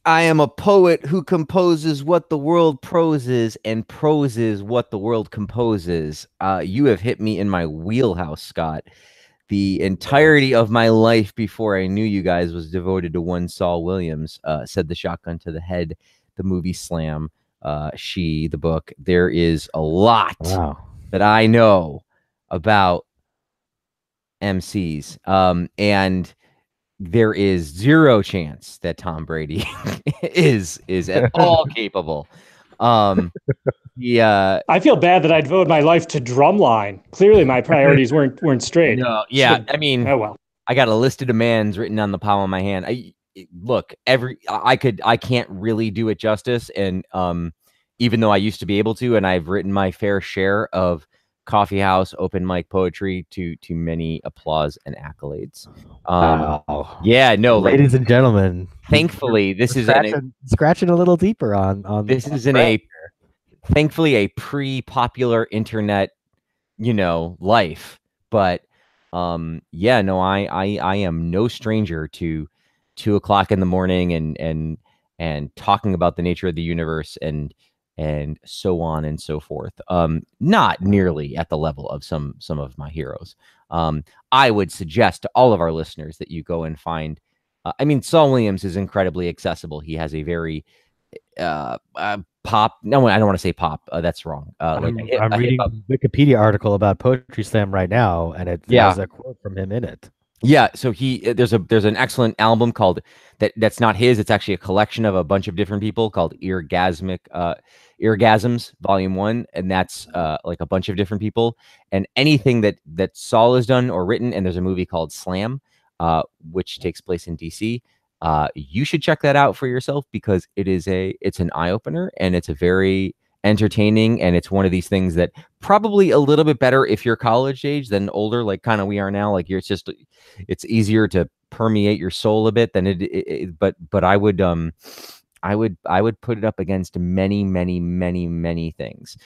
I am a poet who composes what the world proses and proses what the world composes. You have hit me in my wheelhouse, Scott. The entirety of my life before I knew you guys was devoted to one Saul Williams, Said the Shotgun to the Head, the movie Slam, She, the book. There is a lot that I know about MCs. And there is zero chance that Tom Brady is at all capable. Yeah, I feel bad that I devoted my life to Drumline. Clearly, my priorities weren't straight. No, yeah, So, I mean, oh well. I got a list of demands written on the palm of my hand. Look, I can't really do it justice, and even though I used to be able to, and I've written my fair share of coffee house open mic poetry to many applause and accolades. Wow. Yeah, no, like, ladies and gentlemen, thankfully this is scratching a little deeper on this is in a thankfully a pre-popular internet, life. But yeah, no, I am no stranger to 2 o'clock in the morning and talking about the nature of the universe and so on and so forth. Not nearly at the level of some of my heroes. I would suggest to all of our listeners that you go and find. I mean, Saul Williams is incredibly accessible. He has a very pop. No, I don't want to say pop. That's wrong. I'm reading a Wikipedia article about Poetry Slam right now, and it has a quote from him in it. Yeah, so there's an excellent album called that's not his. It's actually a collection of a bunch of different people called Eargasms Volume 1, and that's like a bunch of different people. And anything that Saul has done or written, and there's a movie called Slam, which takes place in DC. You should check that out for yourself because it's an eye opener and it's a very entertaining, and it's one of these things that probably a little bit better if you're college age than older, like kind of we are now. Like it's easier to permeate your soul a bit than but I would put it up against many things.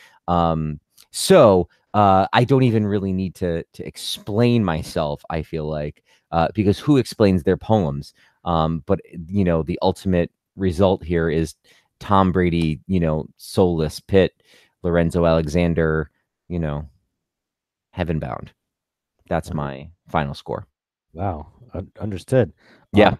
So I don't even really need to explain myself, I feel like, because who explains their poems? But the ultimate result here is Tom Brady, soulless Pitt, Lorenzo Alexander, heaven bound. That's my final score. Wow. Understood. Yeah.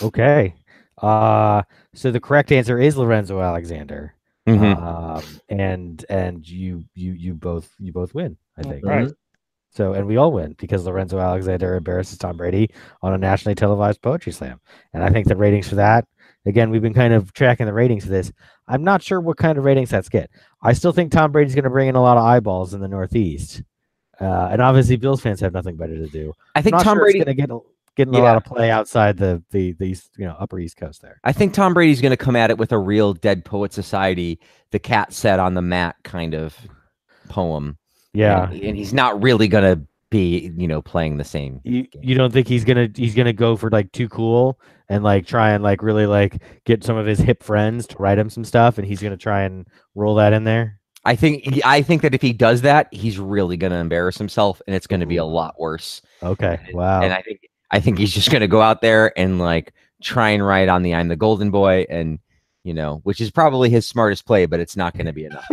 Okay. So the correct answer is Lorenzo Alexander. And you both win, I think. Right. So, and we all win because Lorenzo Alexander embarrasses Tom Brady on a nationally televised Poetry Slam. And I think the ratings for that, again, we've been kind of tracking the ratings of this. I'm not sure what kind of ratings that's get. I still think Tom Brady's going to bring in a lot of eyeballs in the Northeast. And obviously Bills fans have nothing better to do. I think Tom Brady's going to get a lot of play outside the upper East Coast there. I think Tom Brady's going to come at it with a real Dead Poet Society, the cat sat on the mat kind of poem. Yeah, and he's not really gonna be, playing the same. You don't think he's gonna go for like too cool and like try and like really like get some of his hip friends to write him some stuff, and he's gonna try and roll that in there? I think that if he does that, he's really gonna embarrass himself, and it's gonna be a lot worse. Okay, wow. And I think he's just gonna go out there and like try and write on the "I'm the Golden Boy," and which is probably his smartest play, but it's not gonna be enough.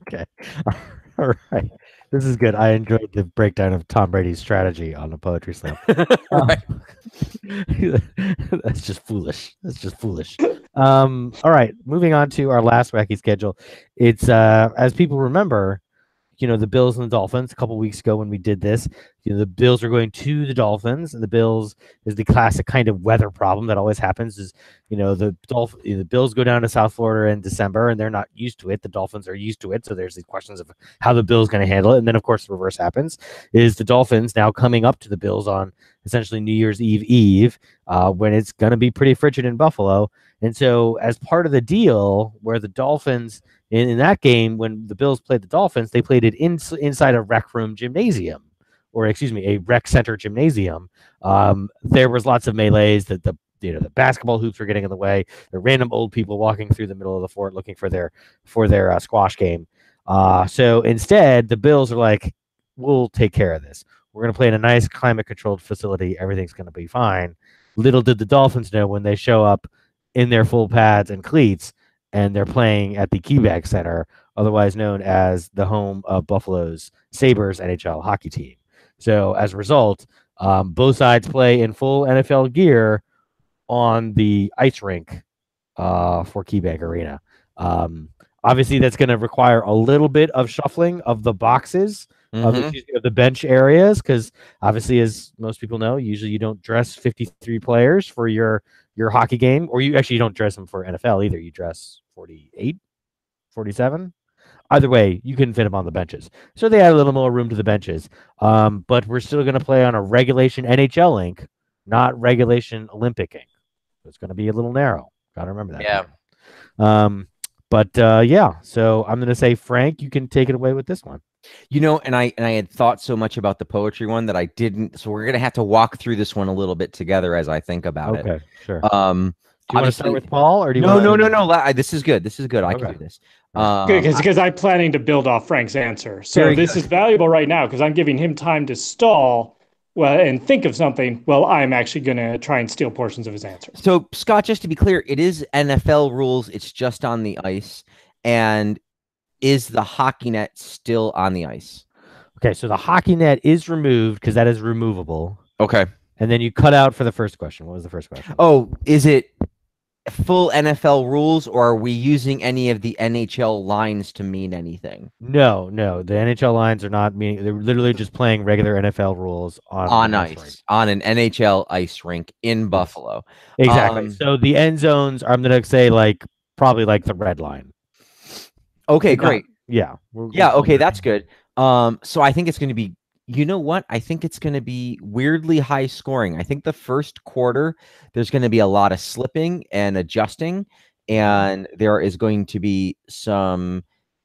Okay. All right. This is good. I enjoyed the breakdown of Tom Brady's strategy on the Poetry Slam. That's just foolish. All right. Moving on to our last wacky schedule. It's as people remember, the Bills and the Dolphins a couple weeks ago when we did this, the Bills are going to the Dolphins, and the Bills is the classic kind of weather problem that always happens is, the Bills go down to South Florida in December and they're not used to it. The Dolphins are used to it. So there's these questions of how the Bills going to handle it. And then of course the reverse happens is the Dolphins now coming up to the Bills on essentially New Year's Eve, when it's going to be pretty frigid in Buffalo. And so as part of the deal where the Dolphins in that game, when the Bills played the Dolphins, they played it inside a rec room gymnasium, or excuse me, a rec center gymnasium. There was lots of melees that the basketball hoops were getting in the way. The random old people walking through the middle of the fort looking for their squash game. So instead, the Bills are like, we'll take care of this. We're going to play in a nice climate-controlled facility. Everything's going to be fine. Little did the Dolphins know when they show up in their full pads and cleats, and they're playing at the KeyBank Center, otherwise known as the home of Buffalo's Sabres NHL hockey team. So as a result, both sides play in full NFL gear on the ice rink for KeyBank Arena. Obviously, that's going to require a little bit of shuffling of the boxes of the bench areas, because obviously, as most people know, usually you don't dress 53 players for your hockey game, or you don't dress them for NFL either. You dress 48, 47. Either way, you couldn't fit them on the benches. So they add a little more room to the benches. But we're still going to play on a regulation NHL ink, not regulation Olympic ink. So it's going to be a little narrow. Got to remember that. Yeah. But yeah, so I'm gonna say, Frank, you can take it away with this one. And I had thought so much about the poetry one that I didn't. So we're gonna have to walk through this one a little bit together as I think about it. Okay, sure. Do you want to start with Paul, or do you? No. This is good. This is good. I can do this. Good, because I'm planning to build off Frank's answer. So this is valuable right now because I'm giving him time to stall and think of something. Well, I'm actually going to try and steal portions of his answer. So, Scott, just to be clear, it is NFL rules. It's just on the ice. And is the hockey net still on the ice? Okay, so the hockey net is removed because that is removable. Okay. And then you cut out for the first question. What was the first question? Oh, is it full NFL rules, or are we using any of the NHL lines to mean anything? No. The NHL lines are not meaning. They're literally just playing regular NFL rules on ice, on an NHL ice rink in Buffalo. Exactly. So the end zones, I'm going to say probably like the red line. Okay, great. Okay, that's good. So I think it's going to be, you know what? I think it's going to be weirdly high scoring. I think the first quarter, there's going to be a lot of slipping and adjusting, and there is going to be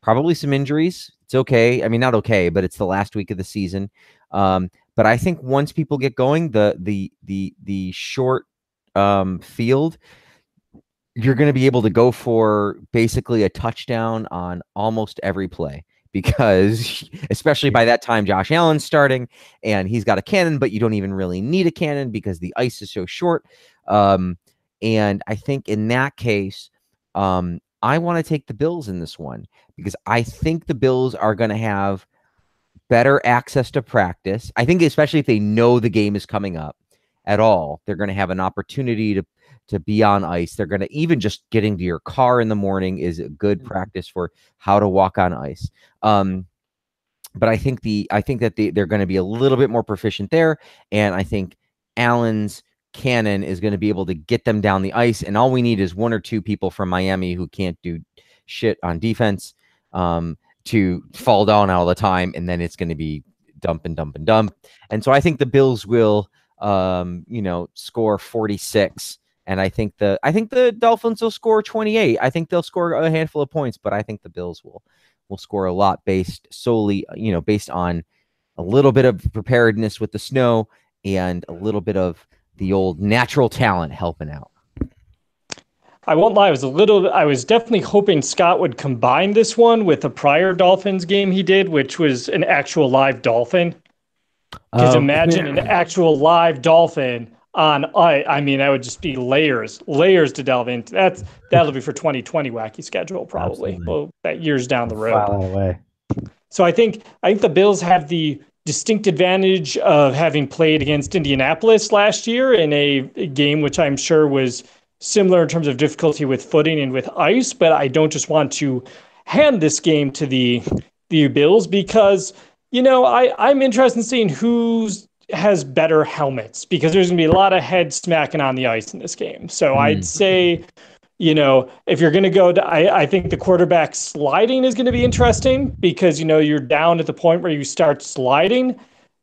probably some injuries. It's okay. I mean, not okay, but it's the last week of the season. But I think once people get going, the short field, you're going to be able to go for basically a touchdown on almost every play. Because especially by that time, Josh Allen's starting and he's got a cannon, but you don't even really need a cannon because the ice is so short. And I think in that case, I want to take the Bills in this one because I think the Bills are going to have better access to practice. I think especially if they know the game is coming up at all, they're going to have an opportunity to be on ice. They're going to even just getting to your car in the morning is a good practice for how to walk on ice. But I think that they're going to be a little bit more proficient there. And I think Allen's cannon is going to be able to get them down the ice. And all we need is one or two people from Miami who can't do shit on defense, to fall down all the time. And then it's going to be dump and dump and dump. And so I think the Bills will, score 46. And I think the Dolphins will score 28. I think they'll score a handful of points, but I think the Bills will score a lot based on a little bit of preparedness with the snow and a little bit of the old natural talent helping out. I won't lie, I was definitely hoping Scott would combine this one with a prior Dolphins game he did, which was an actual live dolphin. Because imagine an actual live dolphin on ice. I mean, that would just be layers to delve into. That'll be for 2020 wacky schedule probably. Absolutely. Well, that years down the road. File that away. So I think the Bills have the distinct advantage of having played against Indianapolis last year in a game which I'm sure was similar in terms of difficulty with footing and with ice. But I don't just want to hand this game to the Bills because I'm interested in seeing who's has better helmets because there's going to be a lot of head smacking on the ice in this game. So I'd say, if you're going to go to, I think the quarterback sliding is going to be interesting because, you're down at the point where you start sliding.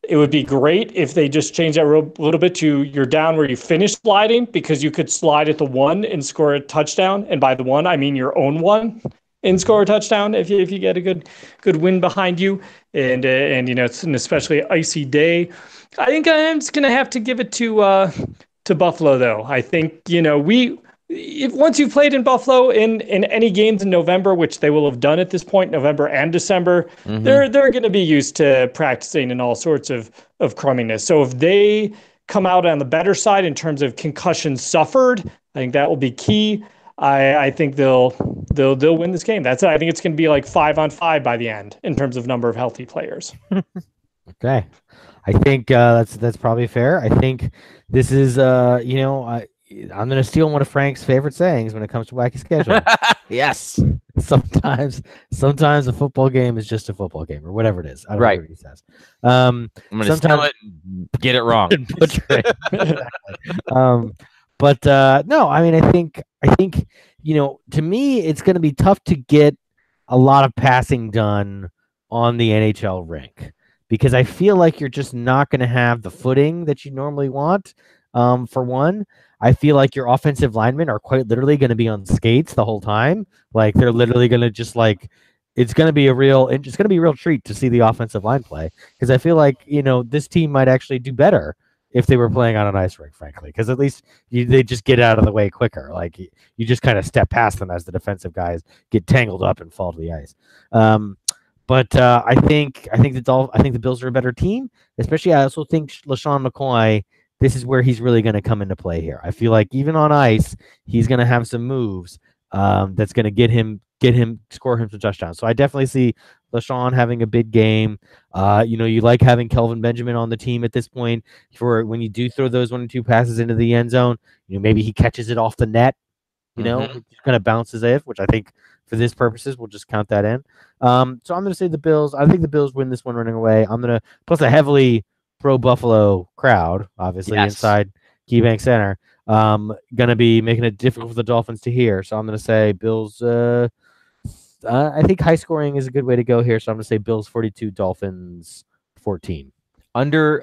It would be great if they just change that a little bit to you're down where you finish sliding because you could slide at the 1 and score a touchdown. And by the 1, I mean your own 1 and score a touchdown if you get a good wind behind you. And it's an especially icy day. I think I'm just going to have to give it to Buffalo, though. I think, once you've played in Buffalo in any games in November, which they will have done at this point, November and December, they're going to be used to practicing and all sorts of crumminess. So if they come out on the better side in terms of concussions suffered, I think that will be key. I think they'll win this game. I think it's going to be like 5-on-5 by the end in terms of number of healthy players. Okay. I think that's probably fair. I think this is, I'm going to steal one of Frank's favorite sayings when it comes to wacky schedule. Yes. Sometimes a football game is just a football game or whatever it is. I don't know what he says. I'm going to steal it and get it wrong. But no, I mean, I think, to me, it's going to be tough to get a lot of passing done on the NHL rink. Because I feel like you're just not going to have the footing that you normally want. For one, I feel like your offensive linemen are quite literally going to be on skates the whole time. Like they're literally going to just like it's going to be a real treat to see the offensive line play, because I feel like this team might actually do better if they were playing on an ice rink, frankly, because at least they just get out of the way quicker. Like you just kind of step past them as the defensive guys get tangled up and fall to the ice. But I think the Bills are a better team. Especially, I also think LaShawn McCoy. This is where he's really going to come into play here. I feel like even on ice, he's going to have some moves that's going to score him some touchdowns. So I definitely see LaShawn having a big game. You like having Kelvin Benjamin on the team at this point for when you do throw those 1 or 2 passes into the end zone. Maybe he catches it off the net. It kind of bounces which I think for this purposes we'll just count that in. So I'm going to say the Bills. I think the Bills win this one running away. I'm going to plus a heavily pro Buffalo crowd, obviously inside KeyBank Center. Going to be making it difficult for the Dolphins to hear. So I'm going to say Bills. I think high scoring is a good way to go here. So I'm going to say Bills 42, Dolphins 14. Under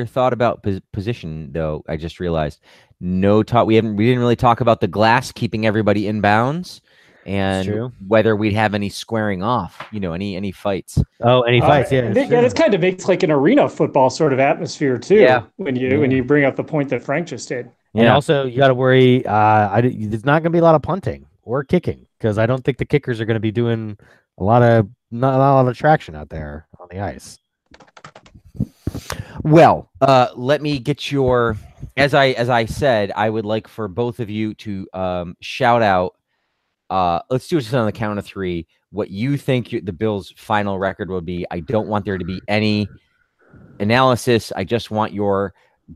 thought about position though. I just realized no talk. We didn't really talk about the glass keeping everybody in bounds, and whether we'd have any squaring off. Any fights. Oh, any fights? Yeah, this kind of makes like an arena football sort of atmosphere too. Yeah. When you bring up the point that Frank just did. And also you got to worry. There's not going to be a lot of punting or kicking, because I don't think the kickers are going to be doing not a lot of traction out there on the ice. Well, let me get your, as I said, I would like for both of you to shout out. Let's do it on the count of 3. What you think the Bills' final record will be. I don't want there to be any analysis. I just want your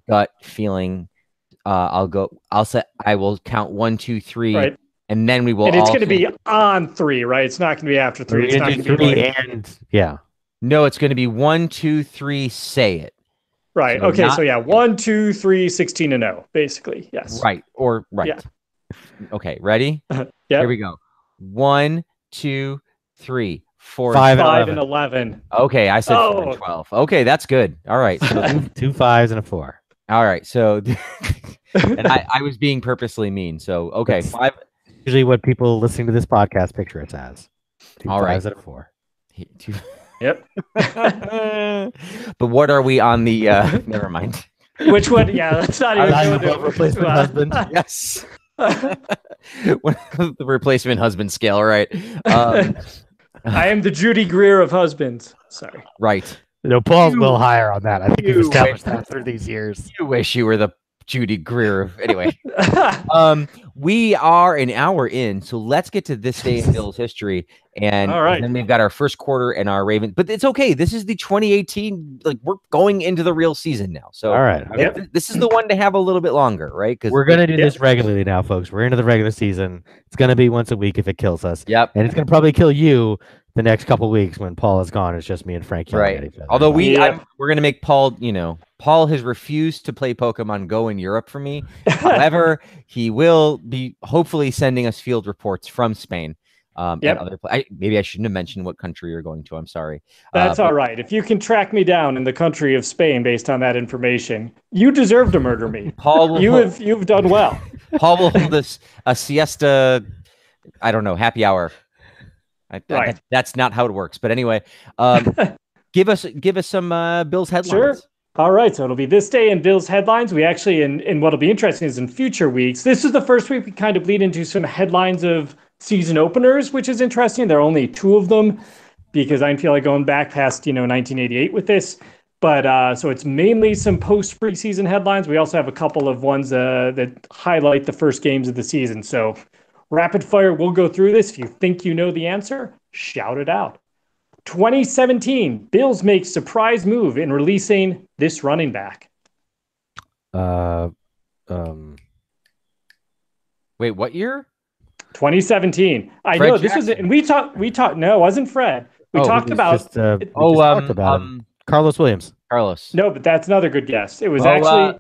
gut feeling. I will count 1, 2, 3. Right. And then we will. And it's going to be on 3, right? It's not going to be after 3. It's not going to be 3 No, it's going to be 1, 2, 3. Say it. Right. So okay. 1, 2, 3, 16-0, basically. Yes. Right. Or right. Yeah. Okay. Ready? Yeah. Here we go. 1, 2, 3, 4, 5 and 11. Okay, I said 4 and 12. Okay, that's good. All right. So 2 5s and a 4. All right. So, and I was being purposely mean. So okay, That's 5. Usually, what people listening to this podcast picture it as. 2 All 5s right. and a 4. Yep. But what are we on the? Never mind. Which one? Yeah, that's not even the replacement husband. Yes. The replacement husband scale, right? I am the Judy Greer of husbands. Sorry. Right. Paul's will higher on that. I think you've established that through these years. You wish you were the Judy Greer. Anyway, we are an hour in, so let's get to this day in Bills history. And, all right. And then we've got our first quarter and our Ravens. But it's okay. This is the 2018. Like, we're going into the real season now. So all right. This is the one to have a little bit longer, right? Because we're gonna do this regularly now, folks. We're into the regular season. It's gonna be once a week if it kills us. Yep. And it's gonna probably kill you the next couple weeks when Paul is gone. It's just me and Frank. Right. Although we're gonna make Paul. Paul has refused to play Pokemon Go in Europe for me. However, he will be hopefully sending us field reports from Spain. Maybe I shouldn't have mentioned what country you're going to. I'm sorry. That's all right. If you can track me down in the country of Spain based on that information, you deserve to murder me. Paul, you've done well. Paul will hold us a siesta. I don't know, happy hour. Right. That's not how it works. But anyway, give us some Bills headlines. Sure. All right, so it'll be this day in Bills headlines. We actually, and what'll be interesting is in future weeks, this is the first week we kind of lead into some headlines of season openers, which is interesting. There are only 2 of them because I feel like going back past, 1988 with this. But so it's mainly some post preseason headlines. We also have a couple of ones that highlight the first games of the season. So rapid fire, we'll go through this. If you think you know the answer, shout it out. 2017, Bills make surprise move in releasing this running back. Wait, what year? 2017. I Fred know this Jackson. was, and we talked. No, it wasn't Fred. We talked about. Talked about him. Carlos Williams. Carlos. No, but that's another good guess. It was actually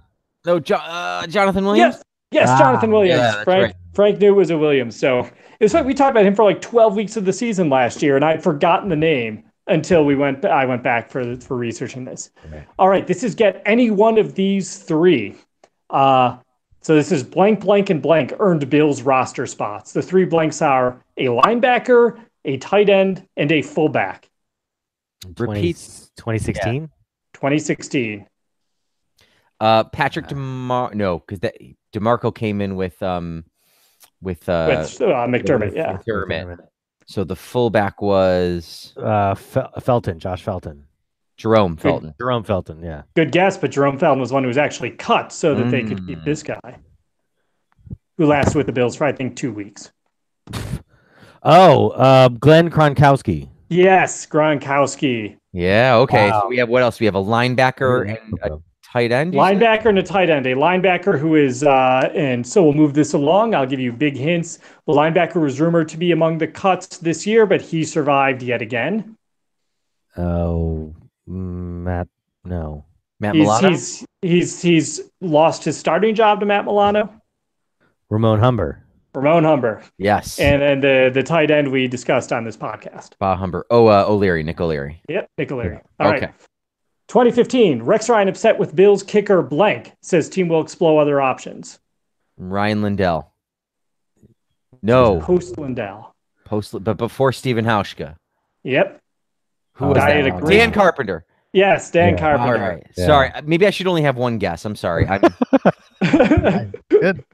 Jonathan Williams. Yes, Jonathan Williams. Yeah, Frank knew it was a Williams. So it was like we talked about him for like 12 weeks of the season last year, and I'd forgotten the name. until I went back for researching this. Okay. All right, this is get any one of these three. So this is blank, blank, and blank earned Bills roster spots. The three blanks are a linebacker, a tight end, and a fullback. Repeat. 2016. 2016. Patrick no, because DeMarco came in with McDermott. Yeah. McDermott. So the fullback was Felton, Josh Felton. Jerome Felton. Jerome Felton, yeah. Good guess, but Jerome Felton was one who was actually cut so that they could keep this guy, who lasted with the Bills for, I think, 2 weeks. Glenn Kronkowski. Yes, Gronkowski. Yeah, okay. Wow. So we have what else? We have a linebacker and a tight end. Linebacker and a tight end. A linebacker who is, and so we'll move this along. I'll give you big hints. The linebacker was rumored to be among the cuts this year, but he survived yet again. Oh, Matt Milano. He's lost his starting job to Matt Milano. Ramon Humber. Yes. And the tight end we discussed on this podcast. Bob Humber. O'Leary, Nick O'Leary. Yep, Nick O'Leary. Yeah. All Okay. right. 2015, Rex Ryan upset with Bills kicker blank, says team will explore other options. Ryan Lindell. No. Post Lindell. But before Steven Hauschka. Yep. Who was Guy that? at a great- Dan Carpenter. Yes, Dan Yeah. Carpenter. All right. Yeah. Sorry. Maybe I should only have one guess. I'm sorry. I'm Good.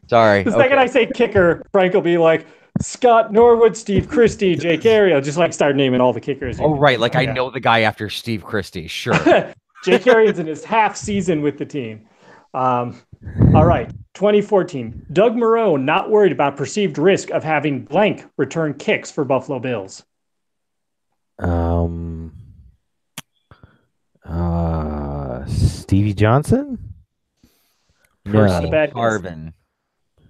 sorry. The second I say kicker, Frank will be like, Scott Norwood, Steve Christie, Jake Ariel. Just like start naming all the kickers. Oh, right. Like I Yeah. know the guy after Steve Christie. Sure. Jake Ariel's in his half season with the team. All right. 2014, Doug Moreau not worried about perceived risk of having blank return kicks for Buffalo Bills. Stevie Johnson? Percy Bad guess. Harvin.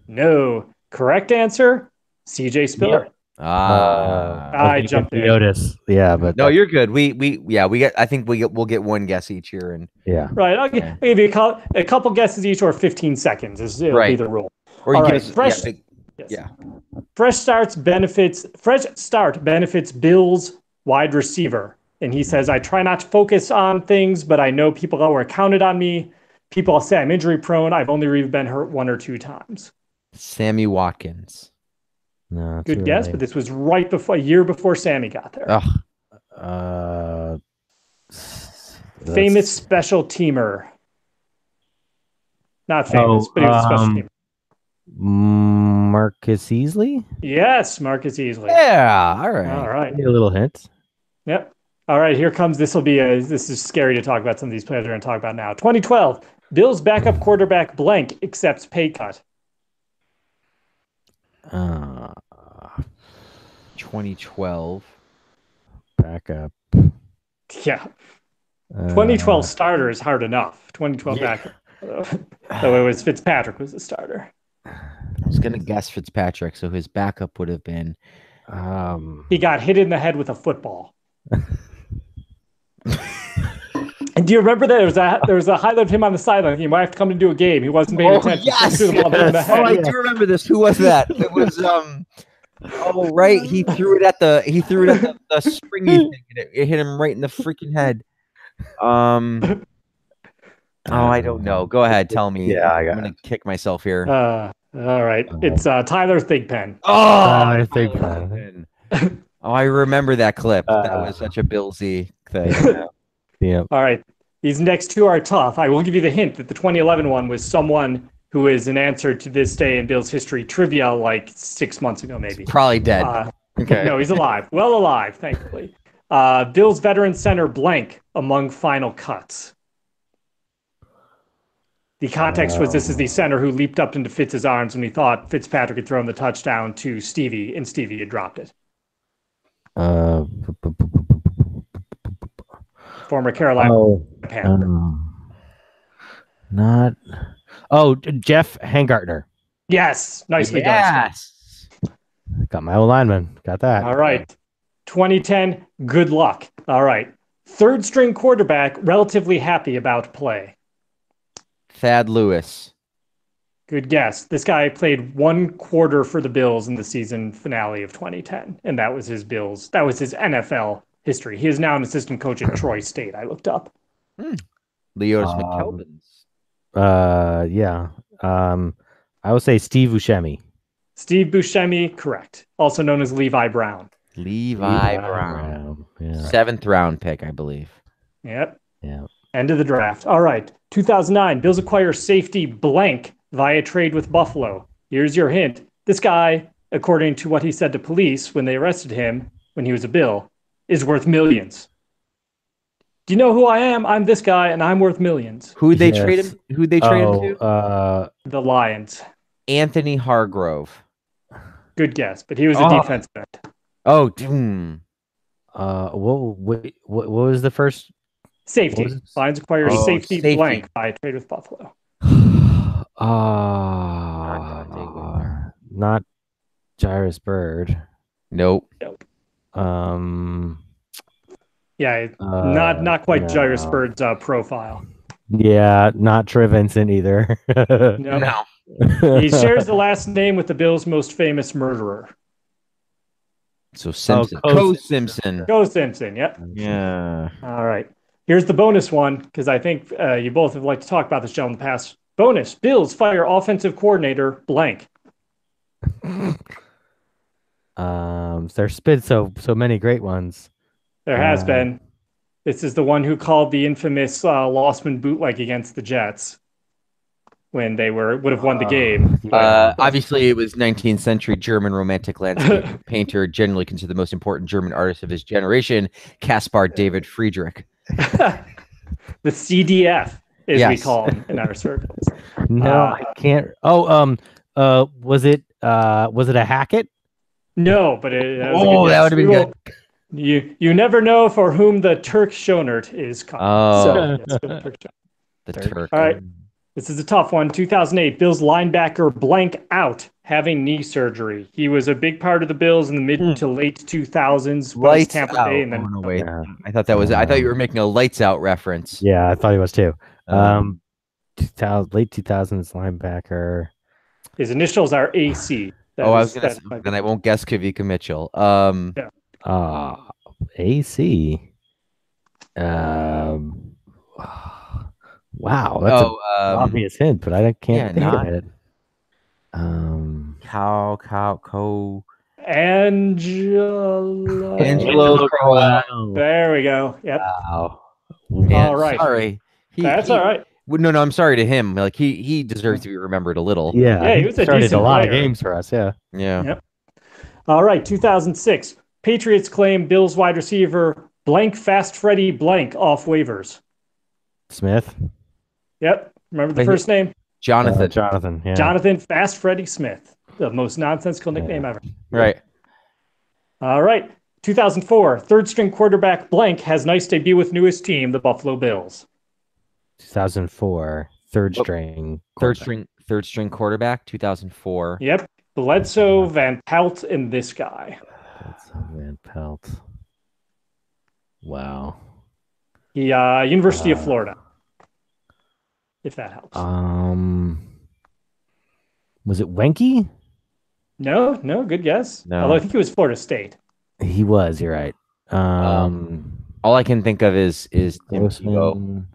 No. Correct answer, CJ Spiller. I jumped in. Otis. Yeah, but No, you're good. We get. I think we'll get one guess each year, and yeah. Right. I'll give you a couple guesses each, or 15 seconds it'll be Right. the rule. or you All give right, us- fresh- yeah, Yes. yeah. Fresh start benefits Bills wide receiver. And he says, I try not to focus on things, but I know people were counted on me. People say I'm injury prone. I've only really been hurt 1 or 2 times. Sammy Watkins. No, Good guess, but this was a year before Sammy got there. Famous special teamer. Not famous, but he was a special teamer. Marcus Easley? Yes, Marcus Easley. Yeah. All right. All right. Need a little hint. Yep. All right, here comes, this is scary to talk about some of these players we're going to talk about now. 2012, Bills backup quarterback blank accepts pay cut. 2012. Backup. Yeah. 2012 starter is hard enough. 2012 backup. So it was Fitzpatrick was the starter. I was gonna guess Fitzpatrick, so his backup would have been. He got hit in the head with a football. And do you remember that there was a highlight of him on the sideline? He might have to come to do a game. He wasn't paying attention. Yes, Threw the ball in the yes. head. Oh, I do remember this. Who was that? It was Oh right, he threw it at the springy thing, and it hit him right in the freaking head. Oh, I don't know. Go ahead, tell me. Yeah, I'm gonna kick myself here. All right, it's Tyler Thigpen. I think. Oh, I remember that clip. That was such a Billsy thing. Yeah. All right, these next two are tough. I will give you the hint that the 2011 one was someone who is an answer to this day in Bills history trivia, like 6 months ago, maybe. Probably dead. Okay. No, he's alive. Well alive, thankfully. Bills veteran center blank among final cuts. The context was this is the center who leaped up into Fitz's arms when he thought Fitzpatrick had thrown the touchdown to Stevie, and Stevie had dropped it. Former Carolina Panther. Not. Oh, Jeff Hangartner. Yes, nicely done. Yes. Got my old lineman. Got that. All right. 2010, good luck. All right. Third string quarterback, relatively happy about play. Thad Lewis. Good guess. This guy played 1 quarter for the Bills in the season finale of 2010, and that was his NFL history. He is now an assistant coach at Troy State. I looked up. Leos Um, McKelvins. Yeah. I would say Steve Buscemi. Steve Buscemi, correct. Also known as Levi Brown. Levi Brown. Yeah. 7th round pick, I believe. Yep. Yeah. End of the draft. All right. 2009, Bills acquire safety blank via trade with Buffalo. Here's your hint. This guy, according to what he said to police when they arrested him when he was a Bill, is worth millions. Do you know who I am? I'm this guy, and I'm worth millions. Who'd they Yes. trade him? Who'd they trade him to? The Lions. Anthony Hargrove. Good guess, but he was a defensive end. Oh, what was the first? Safety. What was it? Lions acquire safety safety. blank via trade with Buffalo. Not Jairus Bird. nope. Yeah, not quite no. Jairus Bird's profile. Yeah, not Trey Vincent either. No. He shares the last name with the Bills' most famous murderer. So Simpson. Ko Simpson. Go Simpson, yep. Yeah. All right. Here's the bonus one, because I think you both have liked to talk about this gentleman in the past. Bonus, Bills fire offensive coordinator blank. There's been so many great ones. There has been. This is the one who called the infamous Lossman bootleg against the Jets when they would have won the game. Obviously, it was 19th century German romantic landscape painter, generally considered the most important German artist of his generation, Caspar David Friedrich. The CDF, as we Yes. call him in our circles. No, I can't. Was it a Hackett? No, but that was a Oh, good that guess. would have been We good. will- You never know for whom the Turk Schonert is coming. Oh. So, yes, Bill Turk Schonert. The Turk. All right. This is a tough one. 2008, Bills linebacker blank out having knee surgery. He was a big part of the Bills in the mid to late 2000s. was Lights Tampa out. Bay, and then Oh, no, wait. Yeah. I thought you were making a lights out reference. Yeah, I thought he was too. Um, 2000, late 2000s linebacker. his initials are AC. That I is- was gonna. that might be- Then I won't guess Kavika Mitchell. AC. Wow, that's an obvious hint, but I can't think of it. Angelo. Crowell. There we go. Yep. Wow. All right. Sorry. That's all right. No, I'm sorry to him. Like he deserves to be remembered a little. Yeah, Yeah, he was a started decent a lot player. of games for us. Yeah. Yeah. Yep. All right. 2006, Patriots claim Bills wide receiver blank Fast Freddy blank off waivers. Smith. Yep. Remember the Wait, first name? Jonathan. Jonathan. Yeah. Jonathan Fast Freddy Smith. The most nonsensical nickname ever. Right. All right. 2004, third string quarterback blank has nice debut with newest team, the Buffalo Bills. 2004. Third Oh, string. Third string quarterback. 2004. Yep. Bledsoe, Van Pelt, and this guy. That's Van Pelt. Wow. He University of Florida. If that helps. Was it Wenke? No, good guess. No. Although I think he was Florida State. He was. You're right. All I can think of is Tim Tebow, Grossman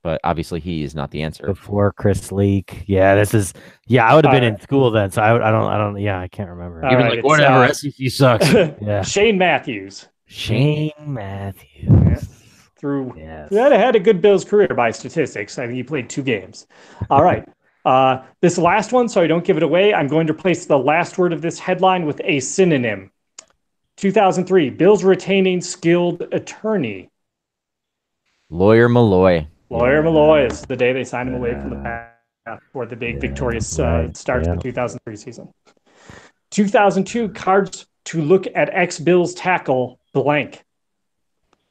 but obviously he is not the answer. before Chris Leak. Yeah, this is. Yeah, I would have been in school then, so I don't. Yeah, I can't remember. All Even right, like it's, whatever SEC sucks. Yeah. Shane Matthews. Shane Matthews. Through Yes. He had a good Bills career by statistics. I think he played 2 games. All right. This last one, so I don't give it away, I'm going to replace the last word of this headline with a synonym. 2003, Bills retaining skilled attorney. Lawyer Malloy. Lawyer Malloy is the day they signed him away from the path for the big victorious start to the 2003 season. 2002, Cards to look at ex-Bills tackle blank.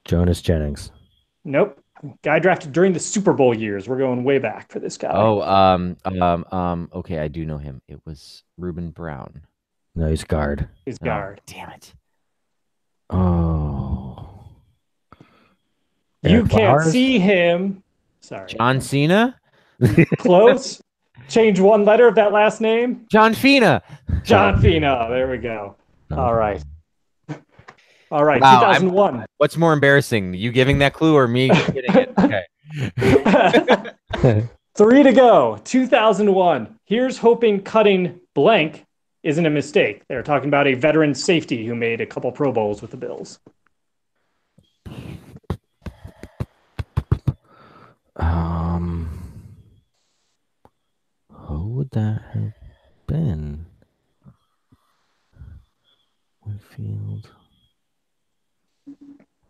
Jonas Jennings. Nope. Guy drafted during the Super Bowl years. We're going way back for this guy. Okay, I do know him. It was Reuben Brown. No, he's guard. He's guard. Damn it. Oh. You Eric can't Flowers? see him. Sorry. John Cena? Close. Change one letter of that last name. John Fina. John Fino. There we go. No. All right. All right, Wow, 2001. What's more embarrassing, you giving that clue or me getting it? Okay. 3 to go. 2001. Here's hoping cutting blank isn't a mistake. They're talking about a veteran safety who made a couple Pro Bowls with the Bills. Who would that have been? Winfield.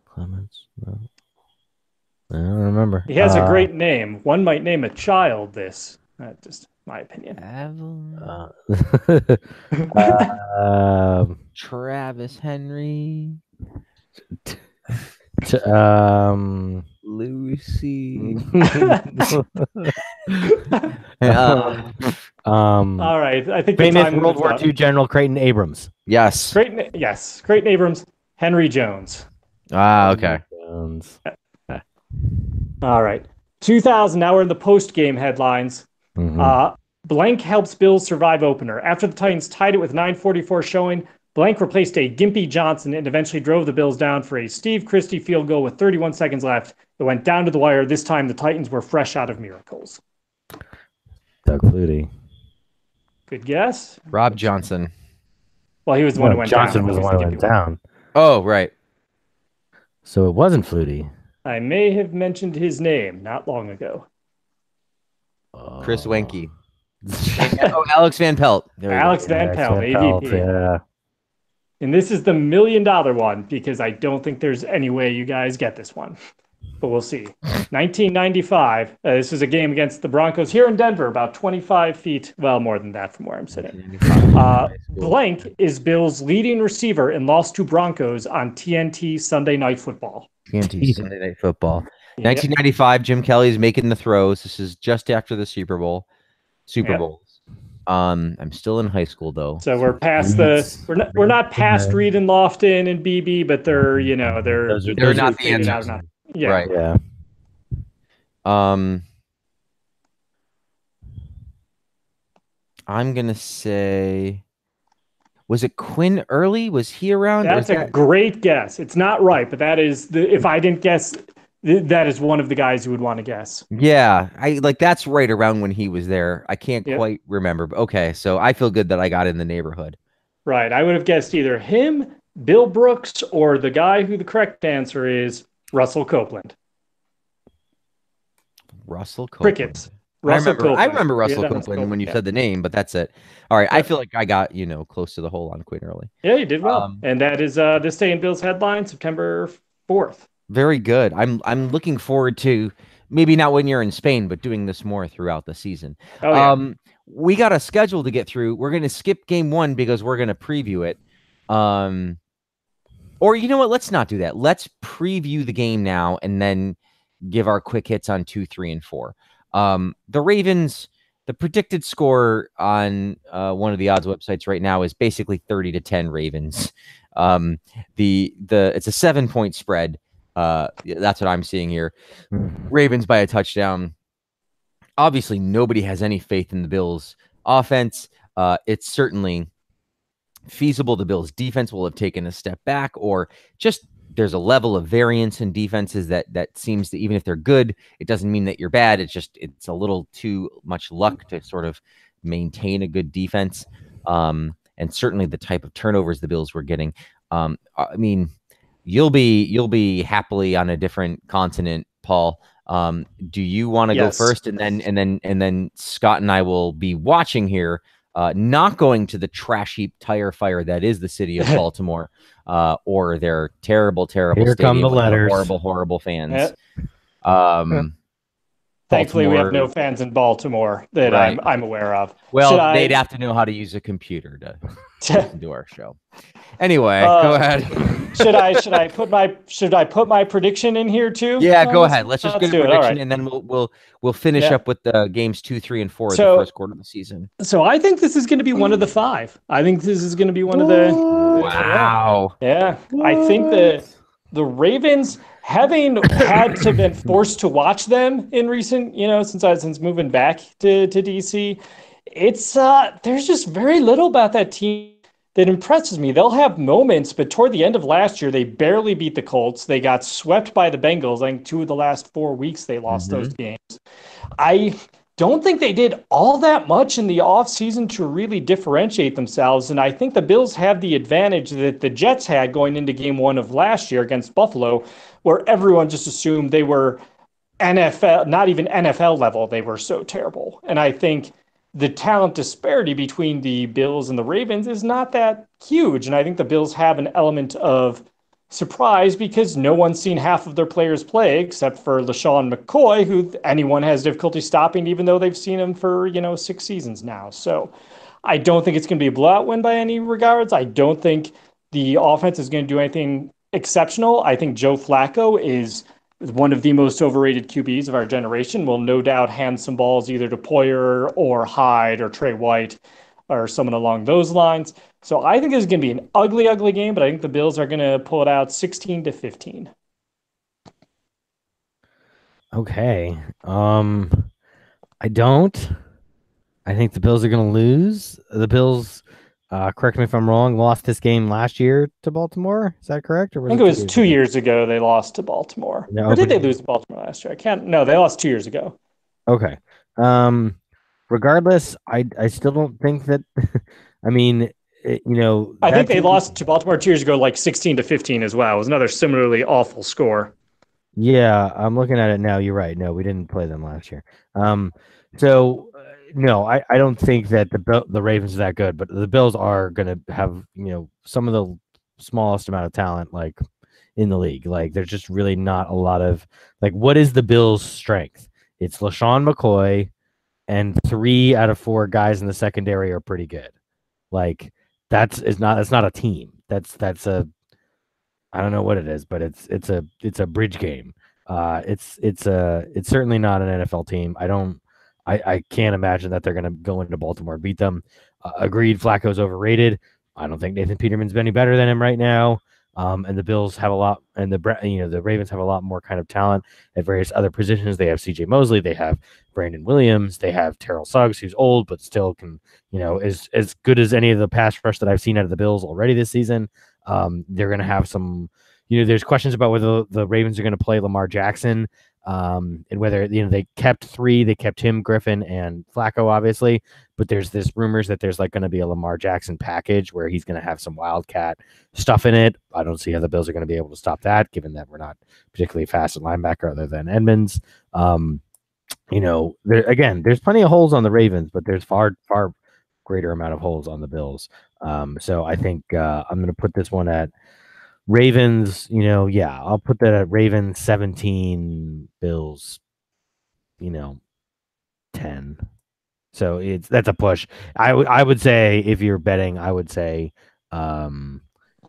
Clements. No. I don't remember. He has a great name. One might name a child this. Just my opinion. Travis Henry. Lucy. All right, I think famous World War II General Creighton Abrams. Yes. Creighton Abrams. Henry Jones. Okay. Jones. All right, 2000. Now we're in the post-game headlines. Blank helps Bills survive opener. After the Titans tied it with 9:44 showing, Blank replaced a Gimpy Johnson and eventually drove the Bills down for a Steve Christie field goal with 31 seconds left. It went down to the wire. This time the Titans were fresh out of miracles. Doug Flutie. Good guess. Rob Johnson. Well, he was the one who went down. Johnson was the one who went down. Oh, right. So it wasn't Flutie. I may have mentioned his name not long ago. Chris Wenke. Alex Van Pelt. Alex Van Pelt, AVP. Yeah. And this is the $1 million one because I don't think there's any way you guys get this one. But we'll see. 1995. This is a game against the Broncos here in Denver, about 25 feet. Well, more than that from where I'm sitting. Blank is Bills' leading receiver and lost to Broncos on TNT Sunday Night Football. TNT Sunday Night Football. 1995. Jim Kelly's making the throws. This is just after the Super Bowls. I'm still in high school though. So we're past we're not past Reed and Lofton and BB, but they're they're not the answers. Yeah. Right. Yeah. I'm gonna say, was it Quinn Early? Was he around? That's a great guess. It's not right, but that is if I didn't guess, that is one of the guys you would want to guess. Yeah, that's right around when he was there. I can't quite remember. But okay, so I feel good that I got in the neighborhood. Right. I would have guessed either him, Bill Brooks, or the guy who the correct answer is Russell Copeland. Russell Copeland. Crickets. I remember Russell Copeland when you said the name, but that's it. All right. I feel like I got, close to the hole on Quinn Early. Yeah, you did well. And that is this day in Bills headline, September 4th. Very good. I'm looking forward to maybe not when you're in Spain, but doing this more throughout the season. Oh, yeah. We got a schedule to get through. We're going to skip game 1 because we're going to preview it. Or you know what? Let's not do that. Let's preview the game now and then give our quick hits on 2, 3, and 4. The Ravens, the predicted score on one of the odds websites right now is basically 30-10 Ravens. It's a 7-point spread. That's what I'm seeing here. Ravens by a touchdown. Obviously, nobody has any faith in the Bills' offense. It's certainly feasible the Bills' defense will have taken a step back, or just there's a level of variance in defenses that seems to, even if they're good, it doesn't mean that you're bad. It's a little too much luck to sort of maintain a good defense. And certainly the type of turnovers the Bills were getting. I mean, you'll be happily on a different continent, Paul. Do you want to go first, and then Scott and I will be watching here, not going to the trash heap tire fire that is the city of Baltimore, or their terrible Here stadium come the with letters. horrible fans. Thankfully, we have no fans in Baltimore that I'm aware of. Well, they'd have to know how to use a computer to listen to our show. Anyway, go ahead. Should I put my prediction in here too? Yeah, go ahead. Let's just get a prediction, right. and then we'll finish up with the games 2, 3, and 4 of the first quarter of the season. So I think this is going to be one of the 5. I think this is going to be one of the. Wow. Yeah, I think the Ravens, having had to been forced to watch them in recent, since moving back to DC, it's there's just very little about that team that impresses me. They'll have moments, but toward the end of last year, they barely beat the Colts. They got swept by the Bengals. I think 2 of the last 4 weeks they lost those games. I don't think they did all that much in the offseason to really differentiate themselves. And I think the Bills have the advantage that the Jets had going into game 1 of last year against Buffalo, where everyone just assumed they were NFL, not even NFL level. They were so terrible. And I think the talent disparity between the Bills and the Ravens is not that huge. And I think the Bills have an element of surprise because no one's seen half of their players play except for LaShawn McCoy, who anyone has difficulty stopping, even though they've seen him for, 6 seasons now. So I don't think it's going to be a blowout win by any regards. I don't think the offense is going to do anything exceptional. I think Joe Flacco is one of the most overrated QBs of our generation, will no doubt hand some balls either to Poyer or Hyde or Trey White or someone along those lines. So I think this is going to be an ugly, ugly game, but I think the Bills are going to pull it out 16-15. Okay. I don't. I think the Bills are going to lose. The Bills, correct me if I'm wrong, lost this game last year to Baltimore. Is that correct? Or I think it was 2 years ago they lost to Baltimore. No, or did they lose to Baltimore last year? No, they lost 2 years ago. Okay. Regardless, I still don't think that. I mean, I think they lost to Baltimore 2 years ago, like 16-15 as well. It was another similarly awful score. Yeah, I'm looking at it now. You're right. No, we didn't play them last year. So no, I don't think that the Ravens are that good, but the Bills are going to have, some of the smallest amount of talent like in the league. Like there's just really not a lot of what is the Bills' strength? It's LaShawn McCoy, and 3 out of 4 guys in the secondary are pretty good. Like it's not a team. That's a, I don't know what it is, but it's a bridge game. It's certainly not an NFL team. I can't imagine that they're going to go into Baltimore and beat them. Agreed, Flacco's overrated. I don't think Nathan Peterman's any better than him right now. And the Bills have a lot, and the Ravens have a lot more kind of talent at various other positions. They have C.J. Mosley, they have Brandon Williams, they have Terrell Suggs, who's old but still can, is as good as any of the pass rush that I've seen out of the Bills already this season. They're going to have some, there's questions about whether the Ravens are going to play Lamar Jackson, and whether they kept 3, they kept him, Griffin, and Flacco, obviously, but there's this rumors that there's going to be a Lamar Jackson package where he's going to have some Wildcat stuff in it. I don't see how the Bills are going to be able to stop that, given that we're not particularly fast at linebacker other than Edmonds. There's plenty of holes on the Ravens, but there's far greater amount of holes on the Bills. So I think I'm going to put this one at Ravens, I'll put that at Ravens 17, Bills, 10. So that's a push. I would say, if you're betting, I would say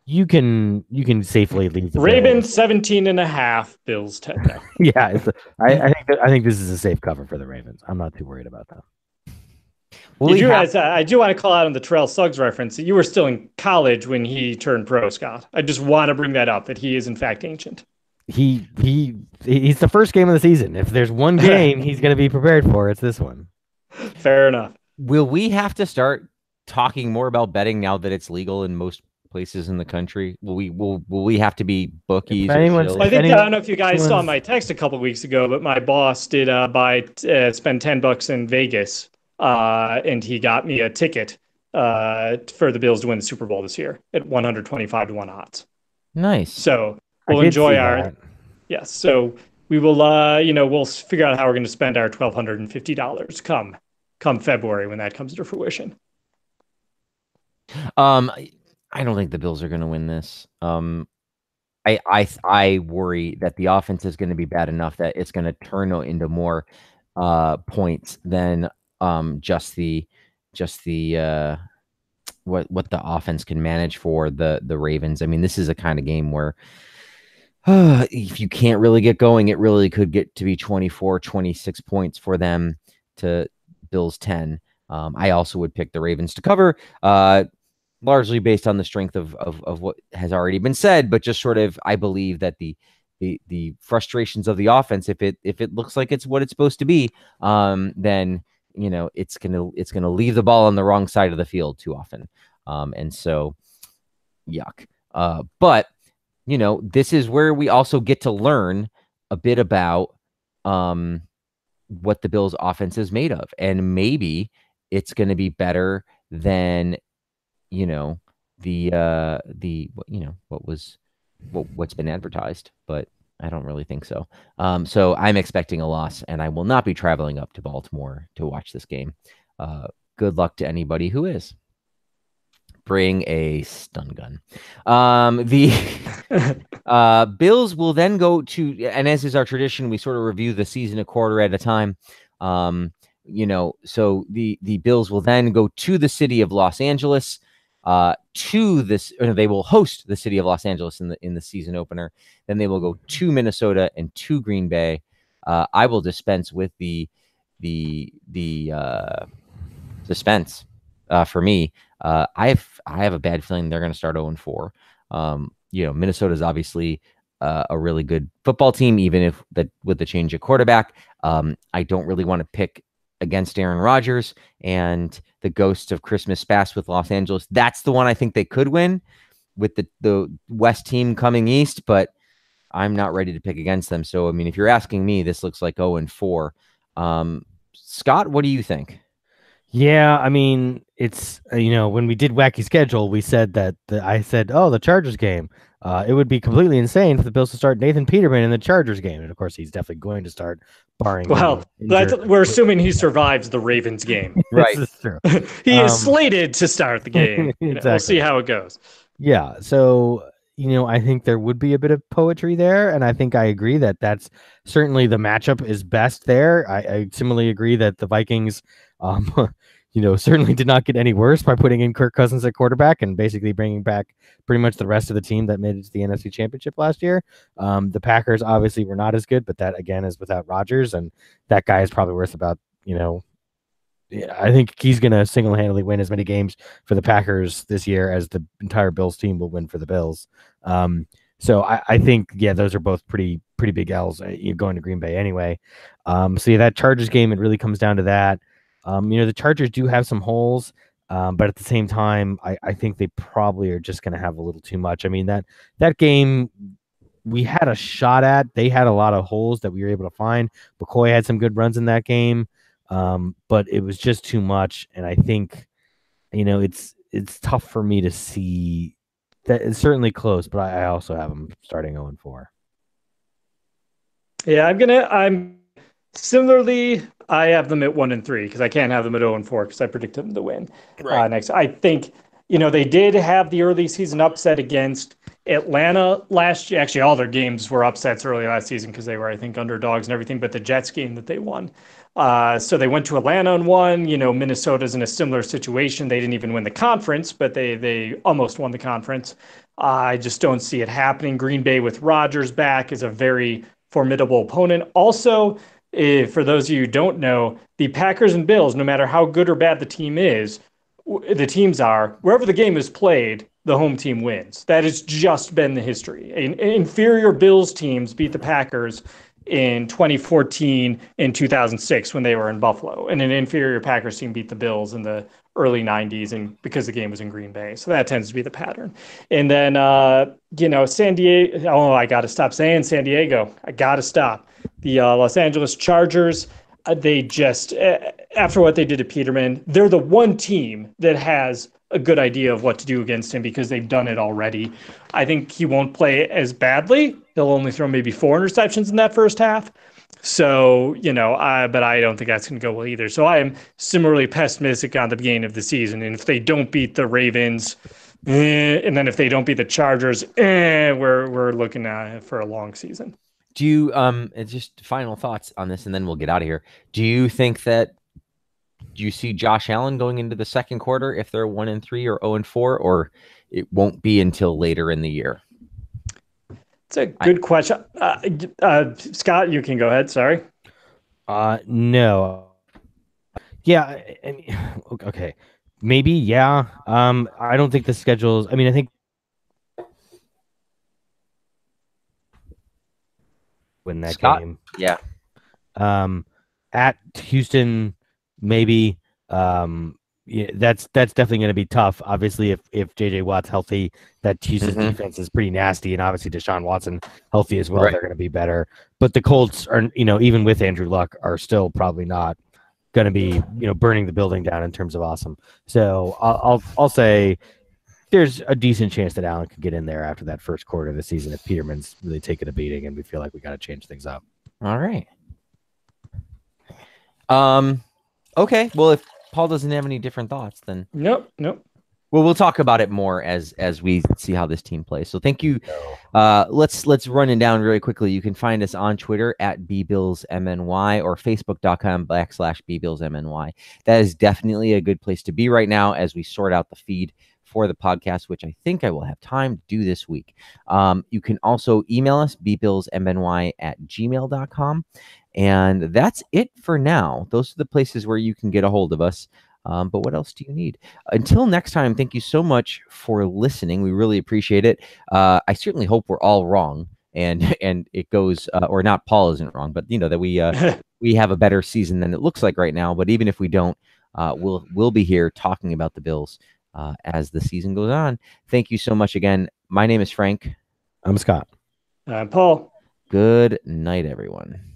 you can safely leave the Ravens 17.5, Bills 10. Yeah, I think this is a safe cover for the Ravens. I'm not too worried about that. I do want to call out on the Terrell Suggs reference that you were still in college when he turned pro, Scott. I just want to bring that up, that he is in fact ancient. He's the first game of the season. If there's one game he's going to be prepared for, it's this one. Fair enough. Will we have to start talking more about betting now that it's legal in most places in the country? Will we have to be bookies? I don't know if you guys saw my text a couple of weeks ago, but my boss did spend $10 in Vegas. And he got me a ticket for the Bills to win the Super Bowl this year at 125-1 odds. Nice. So we'll enjoy our yes. So we will we'll figure out how we're going to spend our $1,250 come February when that comes to fruition. I don't think the Bills are going to win this. I worry that the offense is going to be bad enough that it's going to turn into more points than just the what the offense can manage for the Ravens. I mean, this is a kind of game where if you can't really get going, it really could get to be 24, 26 points for them to Bills 10. I also would pick the Ravens to cover, largely based on the strength of what has already been said, but just sort of, I believe that the frustrations of the offense, if it looks like it's what it's supposed to be, then it's gonna leave the ball on the wrong side of the field too often. And so, yuck. But this is where we also get to learn a bit about what the Bills' offense is made of, and maybe it's going to be better than what's been advertised, but I don't really think so. So I'm expecting a loss, and I will not be traveling up to Baltimore to watch this game. Good luck to anybody who is. Bring a stun gun. The Bills will then go to, and as is our tradition, we sort of review the season a quarter at a time. So the Bills will then go to the city of Los Angeles. They will host the city of Los Angeles in the season opener. Then they will go to Minnesota and to Green Bay. I will dispense with the suspense for me. I have a bad feeling they're going to start 0-4. Minnesota is obviously a really good football team, even with the change of quarterback. I don't really want to pick against Aaron Rodgers and the ghosts of Christmas Past with Los Angeles. That's the one I think they could win with the West team coming east, but I'm not ready to pick against them. So, I mean, if you're asking me, this looks like 0-4. Scott, what do you think? Yeah, I mean, it's when we did Wacky Schedule, we said that the Chargers game. It would be completely insane for the Bills to start Nathan Peterman in the Chargers game, and of course, he's definitely going to start, barring. Well, we're assuming he survives the Ravens game, right? This is true. He is slated to start the game. Exactly. We'll see how it goes. Yeah, so I think there would be a bit of poetry there, and I think I agree that that's certainly the matchup is best there. I similarly agree that the Vikings, certainly did not get any worse by putting in Kirk Cousins at quarterback and basically bringing back pretty much the rest of the team that made it to the NFC Championship last year. The Packers obviously were not as good, but that again is without Rodgers, and that guy is probably worth about I think he's going to single-handedly win as many games for the Packers this year as the entire Bills team will win for the Bills. So I think, those are both pretty big L's going to Green Bay anyway. That Chargers game, it really comes down to that. The Chargers do have some holes, but at the same time, I think they probably are just going to have a little too much. I mean, that game we had a shot at. They had a lot of holes that we were able to find. McCoy had some good runs in that game. But it was just too much, and I think, it's tough for me to see that. It's certainly close, but I also have them starting 0-4. Yeah, I'm similarly. I have them at 1-3 because I can't have them at 0-4 because I predict them to win next. I think they did have the early season upset against Atlanta last year. Actually, all their games were upsets early last season because they were, I think, underdogs and everything. But the Jets game that they won. So they went to Atlanta and won. Minnesota's in a similar situation. They didn't even win the conference, but they almost won the conference. I just don't see it happening. Green Bay with Rodgers back is a very formidable opponent. Also, for those of you who don't know, the Packers and Bills, no matter how good or bad the teams are, wherever the game is played, the home team wins. That has just been the history. Inferior Bills teams beat the Packers in 2014 and 2006 when they were in Buffalo, and an inferior Packers team beat the Bills in the early 90s, and because the game was in Green Bay. So that tends to be the pattern. And then San Diego, I got to stop saying San Diego. I got to stop. The Los Angeles Chargers, they just, after what they did to Peterman, they're the one team that has a good idea of what to do against him because they've done it already. I think he won't play as badly. He'll only throw maybe 4 interceptions in that first half. So, but I don't think that's going to go well either. So I am similarly pessimistic on the beginning of the season. And if they don't beat the Ravens, and then if they don't beat the Chargers, we're looking for a long season. Do you, just final thoughts on this, and then we'll get out of here. Do you see Josh Allen going into the second quarter if they're 1-3 or 0-4, or it won't be until later in the year? It's a good question. Scott, you can go ahead. Sorry. No. Yeah. Okay. Maybe. Yeah. I don't think the schedules. I mean, I think win that game. Yeah. At Houston, maybe. Yeah, that's definitely going to be tough. Obviously, if JJ Watt's healthy, that Chiefs' defense is pretty nasty, and obviously Deshaun Watson healthy as well, Right. they're going to be better. But the Colts are, even with Andrew Luck, are still probably not going to be, burning the building down in terms of awesome. So I'll say there's a decent chance that Allen could get in there after that first quarter of the season if Peterman's really taking a beating, and we feel like we got to change things up. All right. Okay. Well, if Paul doesn't have any different thoughts, then Nope. well, we'll talk about it more as we see how this team plays. So thank you. Let's run it down really quickly. You can find us on Twitter at @BBillsMNY or Facebook.com/BBillsMNY. That is definitely a good place to be right now as we sort out the feed for the podcast, which I think I will have time to do this week. You can also email us, bbillsmny@gmail.com. And that's it for now. Those are the places where you can get a hold of us. But what else do you need? Until next time, thank you so much for listening. We really appreciate it. I certainly hope we're all wrong and it goes, or not, Paul isn't wrong, but that we have a better season than it looks like right now. But even if we don't, we'll be here talking about the Bills as the season goes on. Thank you so much again. My name is Frank. I'm Scott. I'm Paul. Good night, everyone.